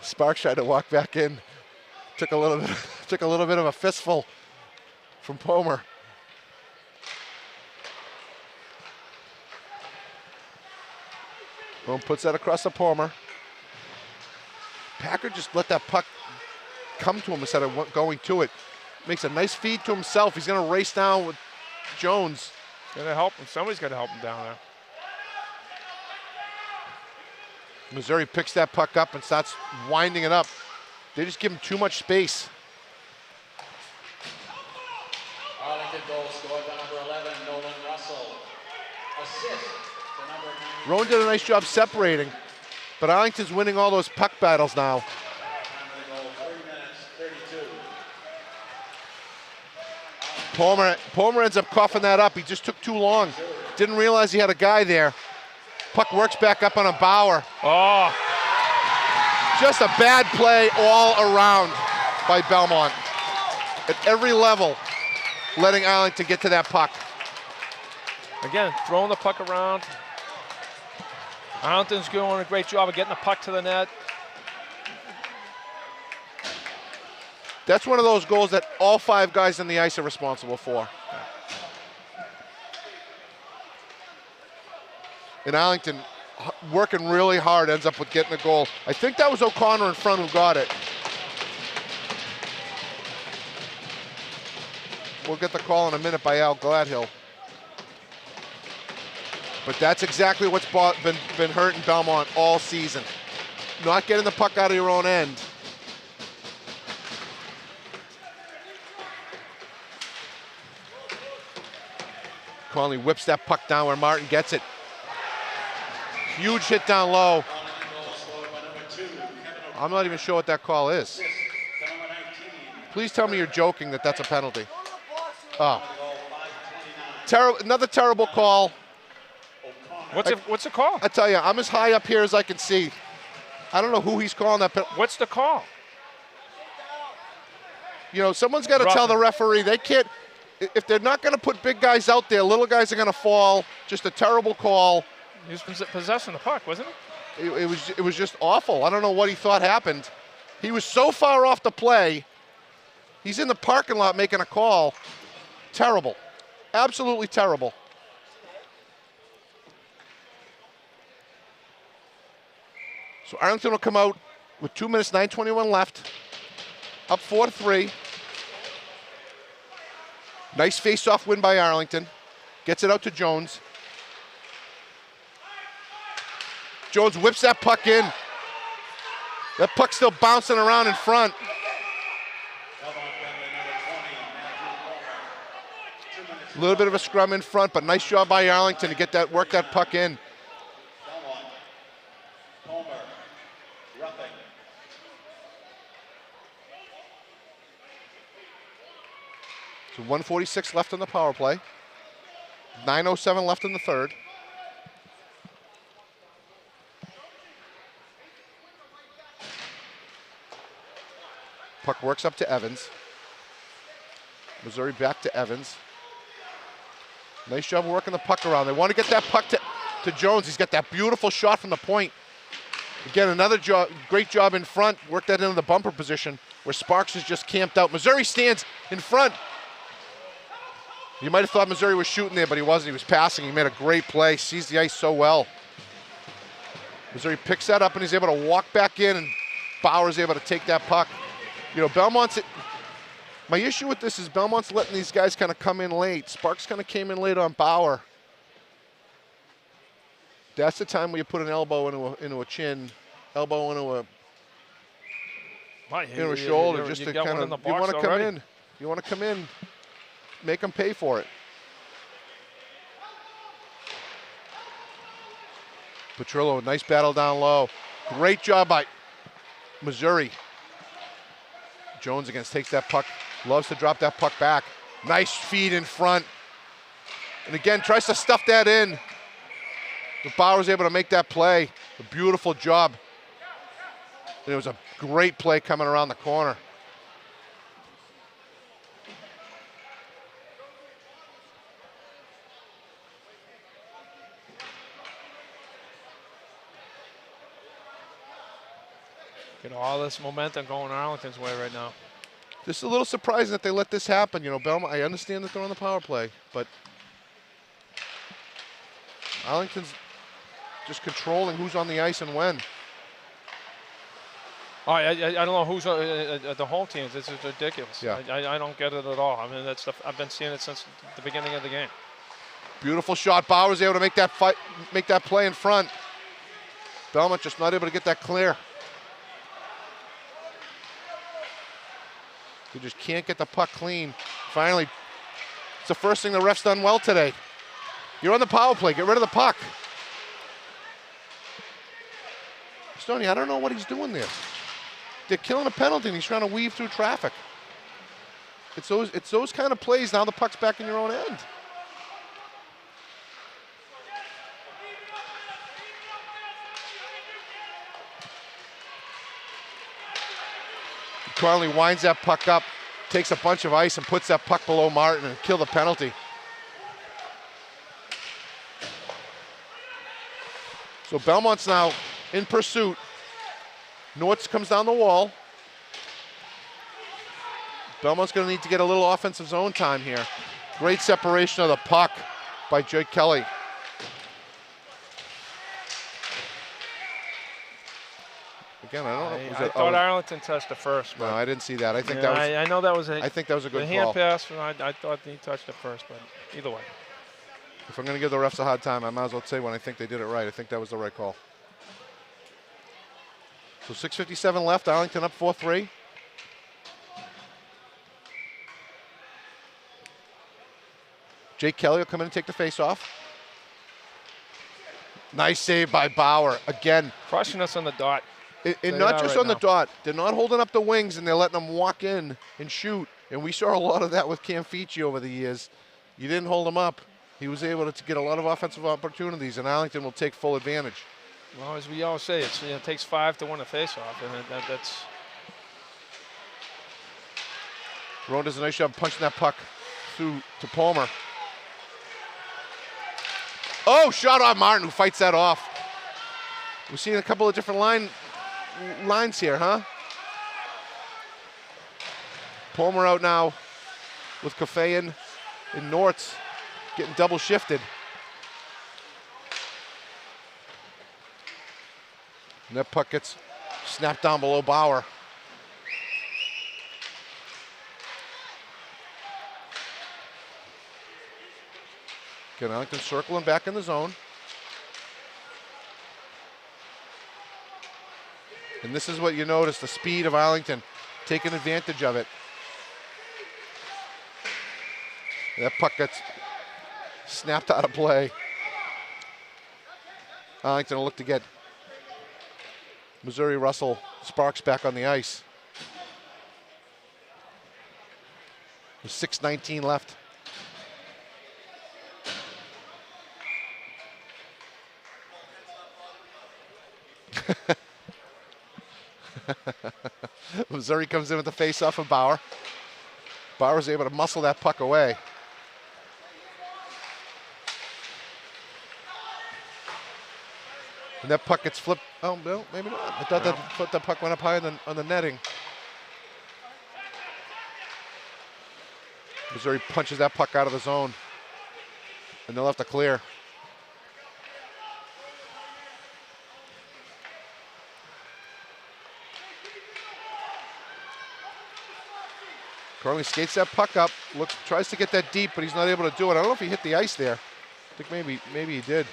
Sparks tried to walk back in. Took a little bit of a fistful from Palmer. Boom, puts that across the Palmer. Packard just let that puck come to him instead of going to it. Makes a nice feed to himself. He's going to race down with Jones. Gonna help him. Somebody's got to help him down there. Missouri picks that puck up and starts winding it up. They just give him too much space. Arlington goal scored by number 11, Nolan Russell. Assist to number 9. Rowan did a nice job separating, but Arlington's winning all those puck battles now. Time of the goal, 3 minutes, 32. Palmer ends up coughing that up. He just took too long. Didn't realize he had a guy there. Puck works back up on a Bauer. Oh. Just a bad play all around by Belmont. At every level, letting Arlington get to that puck. Again, throwing the puck around. Arlington's doing a great job of getting the puck to the net. That's one of those goals that all 5 guys on the ice are responsible for. And Arlington, working really hard, ends up with getting a goal. I think that was O'Connor in front who got it. We'll get the call in a minute by Al Gladhill. But that's exactly what's been hurting Belmont all season. Not getting the puck out of your own end. Conley whips that puck down where Martin gets it. Huge hit down low. I'm not even sure what that call is. Please tell me you're joking that that's a penalty. Oh. Another terrible call. What's the call? I tell you, I'm as high up here as I can see. I don't know who he's calling that. What's the call? You know, someone's got to tell the referee. They can't. If they're not going to put big guys out there, little guys are going to fall. Just a terrible call. He was possessing the puck, wasn't he? It was just awful. I don't know what he thought happened. He was so far off the play. He's in the parking lot making a call. Terrible. Absolutely terrible. So Arlington will come out with 2 minutes, 9:21 left. Up 4-3. Nice face-off win by Arlington. Gets it out to Jones. Jones whips that puck in. That puck's still bouncing around in front. A little bit of a scrum in front, but nice job by Arlington to get that, work that puck in. So 1:46 left on the power play. 9:07 left in the third. Puck works up to Evans. Missouri back to Evans. Nice job working the puck around. They want to get that puck to Jones. He's got that beautiful shot from the point. Again, another great job in front. Work that into the bumper position where Sparks is just camped out. Missouri stands in front. You might have thought Missouri was shooting there, but he wasn't. He was passing. He made a great play. Sees the ice so well. Missouri picks that up and he's able to walk back in, and Bauer's able to take that puck. You know, my issue with this is Belmont's letting these guys kind of come in late. Sparks kind of came in late on Bauer. That's the time where you put an elbow into a chin, elbow into a shoulder, just to kind of, you want to come in. You want to come in, make them pay for it. Petrillo, nice battle down low. Great job by Missouri. Jones again takes that puck, loves to drop that puck back. Nice feed in front. And again, tries to stuff that in. But Bauer's able to make that play. A beautiful job. And it was a great play coming around the corner. Get all this momentum going Arlington's way right now. This is a little surprising that they let this happen. You know, Belmont, I understand that they're on the power play, but Arlington's just controlling who's on the ice and when. I don't know who's the home teams. This is ridiculous. Yeah. I don't get it at all. I mean, that's I've been seeing it since the beginning of the game. Beautiful shot. Bauer's able to make that play in front. Belmont just not able to get that clear. He just can't get the puck clean. Finally, it's the first thing the ref's done well today. You're on the power play. Get rid of the puck. Stoney, I don't know what he's doing there. They're killing a penalty, and he's trying to weave through traffic. It's those kind of plays. Now the puck's back in your own end. Conley winds that puck up, takes a bunch of ice and puts that puck below Martin and kill the penalty. So Belmont's now in pursuit. Nortz comes down the wall. Belmont's going to need to get a little offensive zone time here. Great separation of the puck by Jake Kelly. Again, I don't know. I thought Arlington touched it first. No, I didn't see that. I think yeah, that was. I know that was I think that was a good the hand call. pass. I thought he touched it first, but either way. If I'm going to give the refs a hard time, I might as well say when I think they did it right. I think that was the right call. So 6:57 left. Arlington up 4-3. Jake Kelly will come in and take the face-off. Nice save by Bauer. Again. Crushing us on the dot. And not just on the dot. They're not holding up the wings, and they're letting them walk in and shoot. And we saw a lot of that with Camfici over the years. You didn't hold him up. He was able to get a lot of offensive opportunities, and Arlington will take full advantage. Well, as we always say, it takes 5 to win a faceoff, and that's. Rowan does a nice job punching that puck through to Palmer. Oh, shot on Martin, who fights that off. We're seeing a couple of different lines here, huh? Palmer out now with Kafeyan and Nortz getting double shifted. And that puck gets snapped down below Bauer. Again, Arlington circling back in the zone. And this is what you notice, the speed of Arlington, taking advantage of it. That puck gets snapped out of play. Arlington will look to get Missouri Russell Sparks back on the ice. There's 6:19 left. Missouri comes in with the face-off of Bauer. Bauer's able to muscle that puck away. And that puck gets flipped. Oh, no, maybe not. I thought that puck went up high on the netting. Missouri punches that puck out of the zone. And they'll have to clear. Carly skates that puck up, tries to get that deep, but he's not able to do it. I don't know if he hit the ice there. I think maybe he did.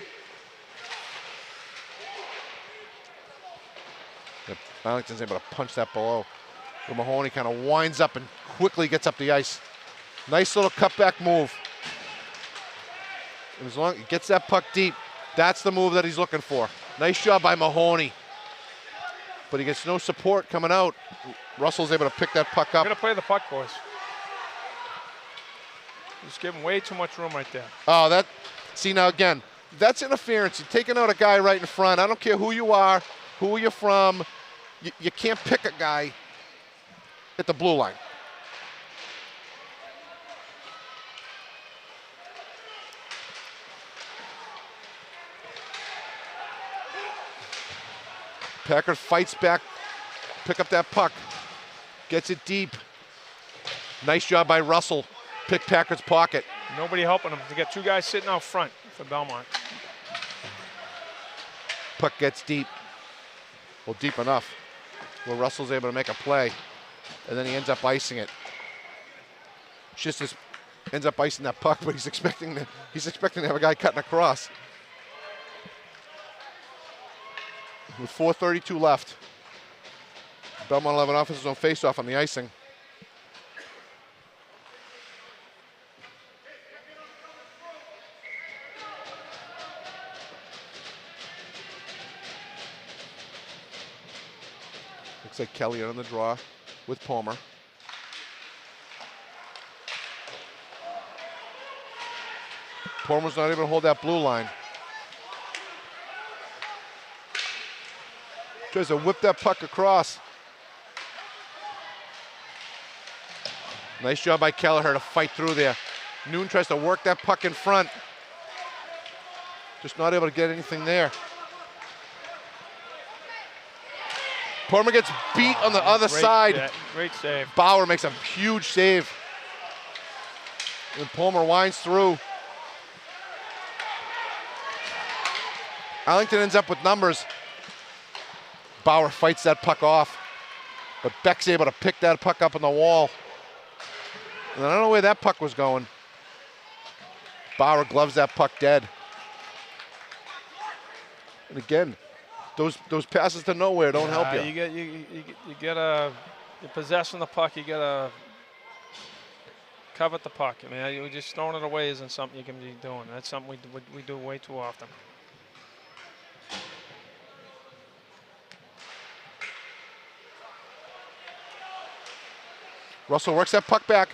Arlington's able to punch that below. But Mahoney kind of winds up and quickly gets up the ice. Nice little cutback move. And as long as he gets that puck deep, that's the move that he's looking for. Nice job by Mahoney. But he gets no support coming out. Russell's able to pick that puck up. We're gonna play the puck, boys. Just giving way too much room right there. Oh, see now again, that's interference. You're taking out a guy right in front. I don't care who you are, who you're from. You can't pick a guy at the blue line. Packard fights back, pick up that puck, gets it deep. Nice job by Russell, pick Packard's pocket. Nobody helping him. They got two guys sitting out front for Belmont. Puck gets deep. Well, deep enough. where Russell's able to make a play, and then he ends up icing it. Just ends up icing that puck, but he's expecting to have a guy cutting across. With 4:32 left, Belmont 11 offenses on face-off on the icing. Looks like Kelly on the draw with Palmer. Palmer's not able to hold that blue line. Tries to whip that puck across. Nice job by Kelleher to fight through there. Noon tries to work that puck in front. Just not able to get anything there. Palmer gets beat on the other side. Great save. Bauer makes a huge save. And Palmer winds through. Arlington ends up with numbers. Bauer fights that puck off, but Beck's able to pick that puck up on the wall. And I don't know where that puck was going. Bauer gloves that puck dead. And again, those passes to nowhere don't help you. You gotta, you're possessing the puck. You gotta covet the puck. I mean, you just throwing it away isn't something you can be doing. That's something we do way too often. Russell works that puck back.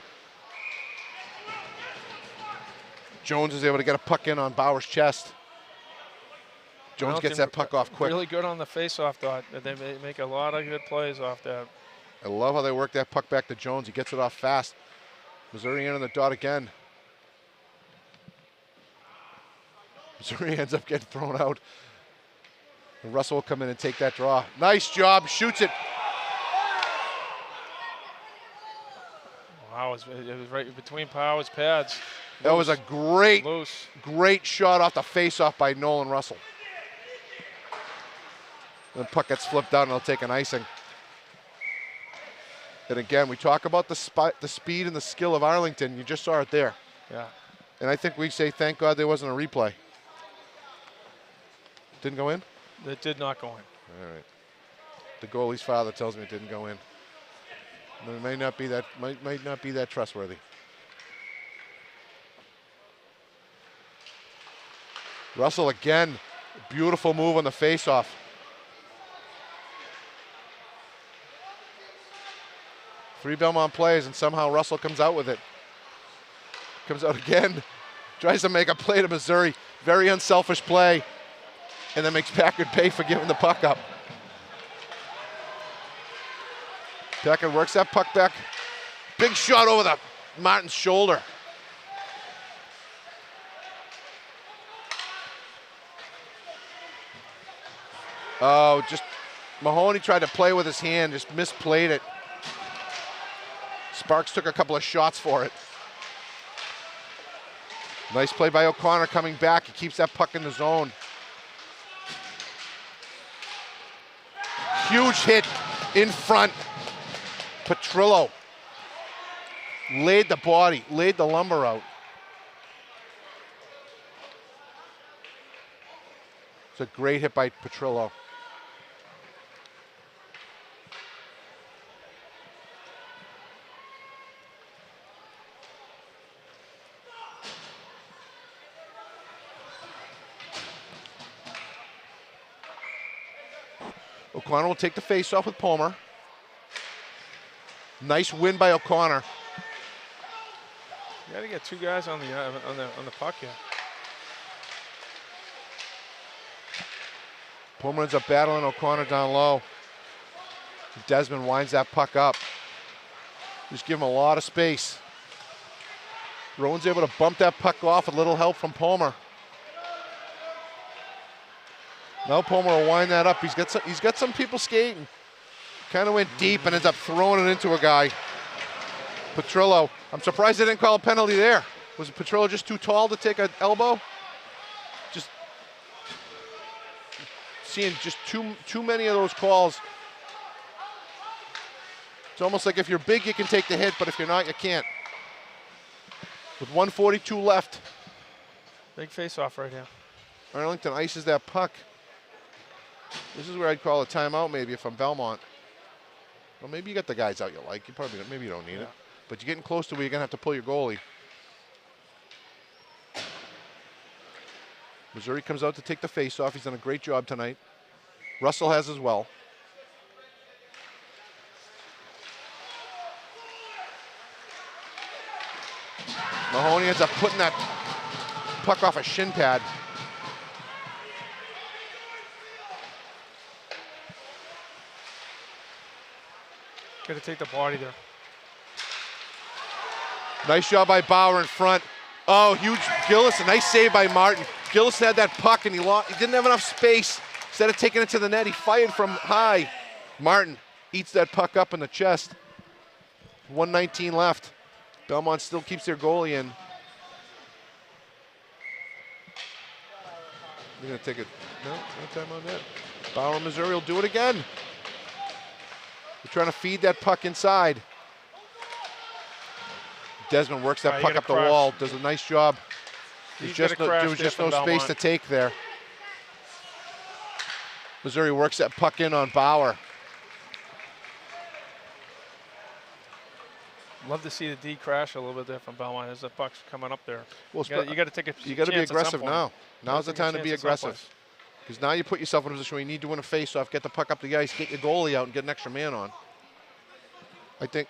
Jones is able to get a puck in on Bauer's chest. Jones gets that puck off quick. Really good on the face-off, though. They make a lot of good plays off that. I love how they work that puck back to Jones. He gets it off fast. Missouri in on the dot again. Missouri ends up getting thrown out. And Russell will come in and take that draw. Nice job, shoots it. Wow, it was right between Powers' pads. That was a great shot off the face-off by Nolan Russell. The puck gets flipped out and he'll take an icing. And again, we talk about the speed and the skill of Arlington. You just saw it there. Yeah. And I think we say, thank God there wasn't a replay. Didn't go in? It did not go in. All right. The goalie's father tells me it didn't go in. It might not be that trustworthy. Russell again, beautiful move on the faceoff. Three Belmont plays and somehow Russell comes out with it. Comes out again, tries to make a play to Missouri. Very unselfish play, and then makes Packard pay for giving the puck up. Packard works that puck back. Big shot over the Martin's shoulder. Oh, just Mahoney tried to play with his hand, just misplayed it. Sparks took a couple of shots for it. Nice play by O'Connor coming back. He keeps that puck in the zone. Huge hit in front. Petrillo laid the lumber out. It's a great hit by Petrillo. O'Connor will take the face-off with Palmer. Nice win by O'Connor. You got to get two guys on the puck here. Palmer ends up battling O'Connor down low. Desmond winds that puck up. Just give him a lot of space. Rowan's able to bump that puck off with a little help from Palmer. Now Palmer will wind that up. He's got some people skating. Kind of went deep and ends up throwing it into a guy. Petrillo. I'm surprised they didn't call a penalty there. Was Petrillo just too tall to take an elbow? Just seeing just too many of those calls It's almost like if you're big, you can take the hit, but if you're not, you can't. With 1:42 left. Big face-off right here. Arlington ices that puck. This is where I'd call a timeout maybe if I'm Belmont. Well, maybe you got the guys out you like. You probably maybe you don't need it. But you're getting close to where you're going to have to pull your goalie. Missouri comes out to take the face-off. He's done a great job tonight. Russell has as well. Mahoney ends up putting that puck off a shin pad. Got to take the body there. Nice job by Bauer in front. Oh, huge Gillis, a nice save by Martin. Gillis had that puck and he didn't have enough space. Instead of taking it to the net, he fired from high. Martin eats that puck up in the chest. 1:19 left. Belmont still keeps their goalie in. They're going to take it. No time on that. Bauer, Missouri will do it again. They're trying to feed that puck inside. Desmond works that puck up the wall, does a nice job. There was just no space to take there. Missouri works that puck in on Bauer. Love to see the D crash a little bit there from Belmont as the puck's coming up there. Well, you got to take a You got to be chance at aggressive some point. now. Now's the time to be aggressive. Because now you put yourself in a position where you need to win a face-off, get the puck up the ice, get your goalie out, and get an extra man on. I think.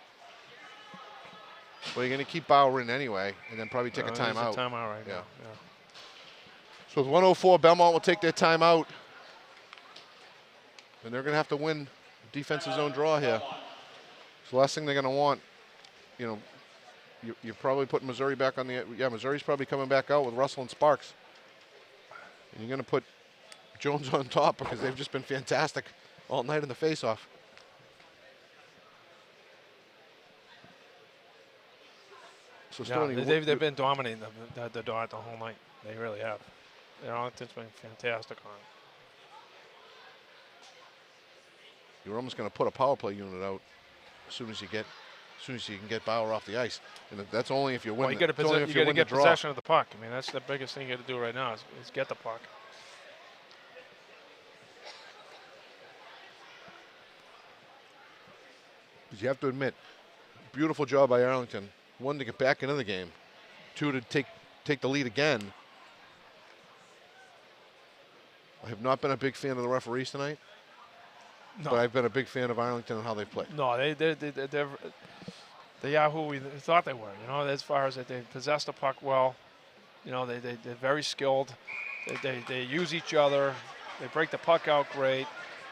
Well, you're going to keep Bauer in anyway, and then probably take a timeout. Timeout right now. Yeah. So with 1:04, Belmont will take their timeout. And they're going to have to win defensive zone draw here. It's the last thing they're going to want. You know, you're probably putting Missouri back on the. Yeah, Missouri's probably coming back out with Russell and Sparks. And you're going to put Jones on top because they've just been fantastic all night in the face-off. So they've been dominating the dart the whole night. They really have. Arlington's been fantastic on it. You're almost going to put a power play unit out as soon as you can get Bauer off the ice, and that's only if you win. Well, you got to get possession of the puck. I mean, that's the biggest thing you got to do right now is get the puck. You have to admit, beautiful job by Arlington. One, to get back into the game. Two, to take the lead again. I have not been a big fan of the referees tonight. No. But I've been a big fan of Arlington and how they play. No, they are who we thought they were. You know, as far as that they possess the puck well. You know, they're very skilled. They use each other. They break the puck out great.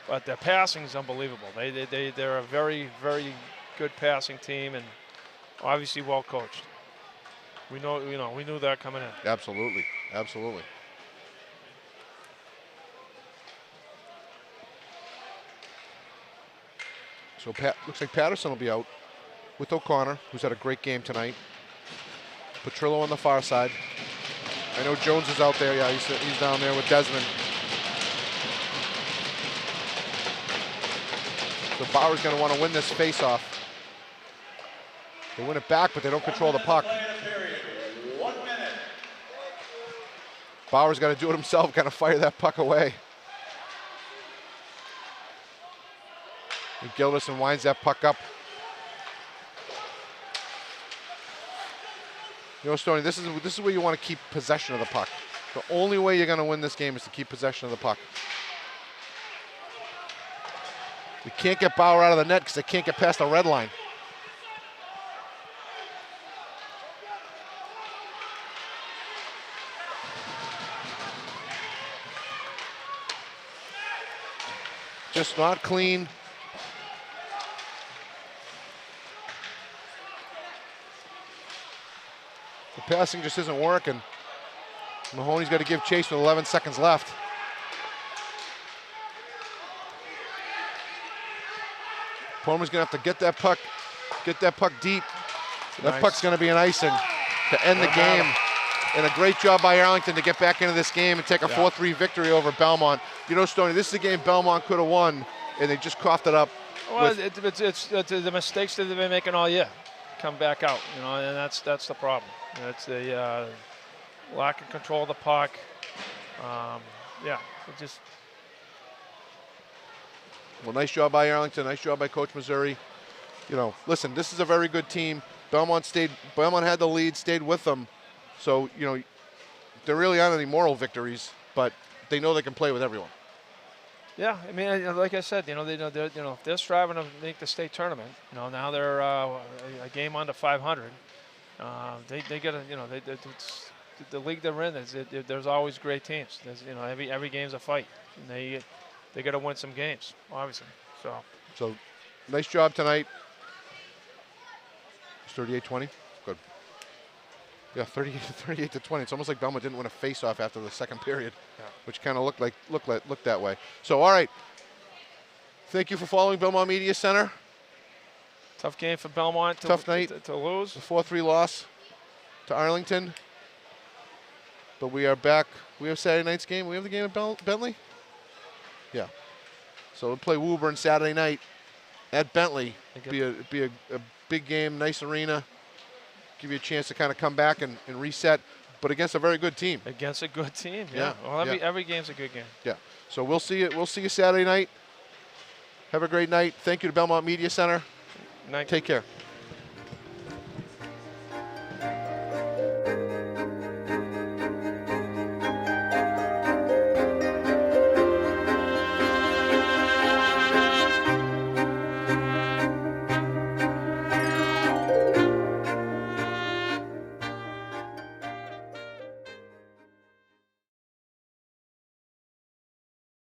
But their passing is unbelievable. They're a very, very good passing team and obviously well coached. We knew that coming in. Absolutely, absolutely. So looks like Patterson will be out with O'Connor, who's had a great game tonight. Petrillo on the far side. I know Jones is out there. Yeah, he's down there with Desmond. So Bauer's going to want to win this face-off. They win it back, but they don't control the puck. 1 minute. Bauer's got to do it himself, kind of fire that puck away. And Gilderson winds that puck up. You know, Stoney, this is where you want to keep possession of the puck. The only way you're going to win this game is to keep possession of the puck. We can't get Bauer out of the net because they can't get past the red line. Just not clean. The passing just isn't working. Mahoney's got to give chase with 11 seconds left. Palmer's going to have to get that puck deep. That puck's going to be an icing to end the game. And a great job by Arlington to get back into this game and take a 4-3 victory over Belmont. You know, Stoney, this is a game Belmont could have won, and they just coughed it up Well, it's the mistakes that they've been making all year come back out, and that's the problem. It's the lack of control of the puck. Yeah, it just. Well, nice job by Arlington. Nice job by Coach Missouri. Listen, this is a very good team. Belmont had the lead, stayed with them. So, there really aren't any moral victories, but they know they can play with everyone. Yeah, I mean, like I said, they're striving to make the state tournament. Now they're a game under 500. They get the league they're in. There's always great teams. Every game's a fight. And they got to win some games, obviously. So nice job tonight. It's 38-20. Good. Yeah, 38-20. It's almost like Belmont didn't win a face-off after the second period, which kind of looked that way. So, all right. Thank you for following Belmont Media Center. Tough game for Belmont. Tough night to lose. The 4-3 loss to Arlington. But we are back. We have Saturday night's game. We have the game at Bentley. Yeah. So we'll play Woburn Saturday night at Bentley. Be a big game, nice arena. Give you a chance to kind of come back and reset, but against a very good team. Against a good team, yeah. Well, every game's a good game. Yeah. So we'll see you. We'll see you Saturday night. Have a great night. Thank you to Belmont Media Center. Night. Take care.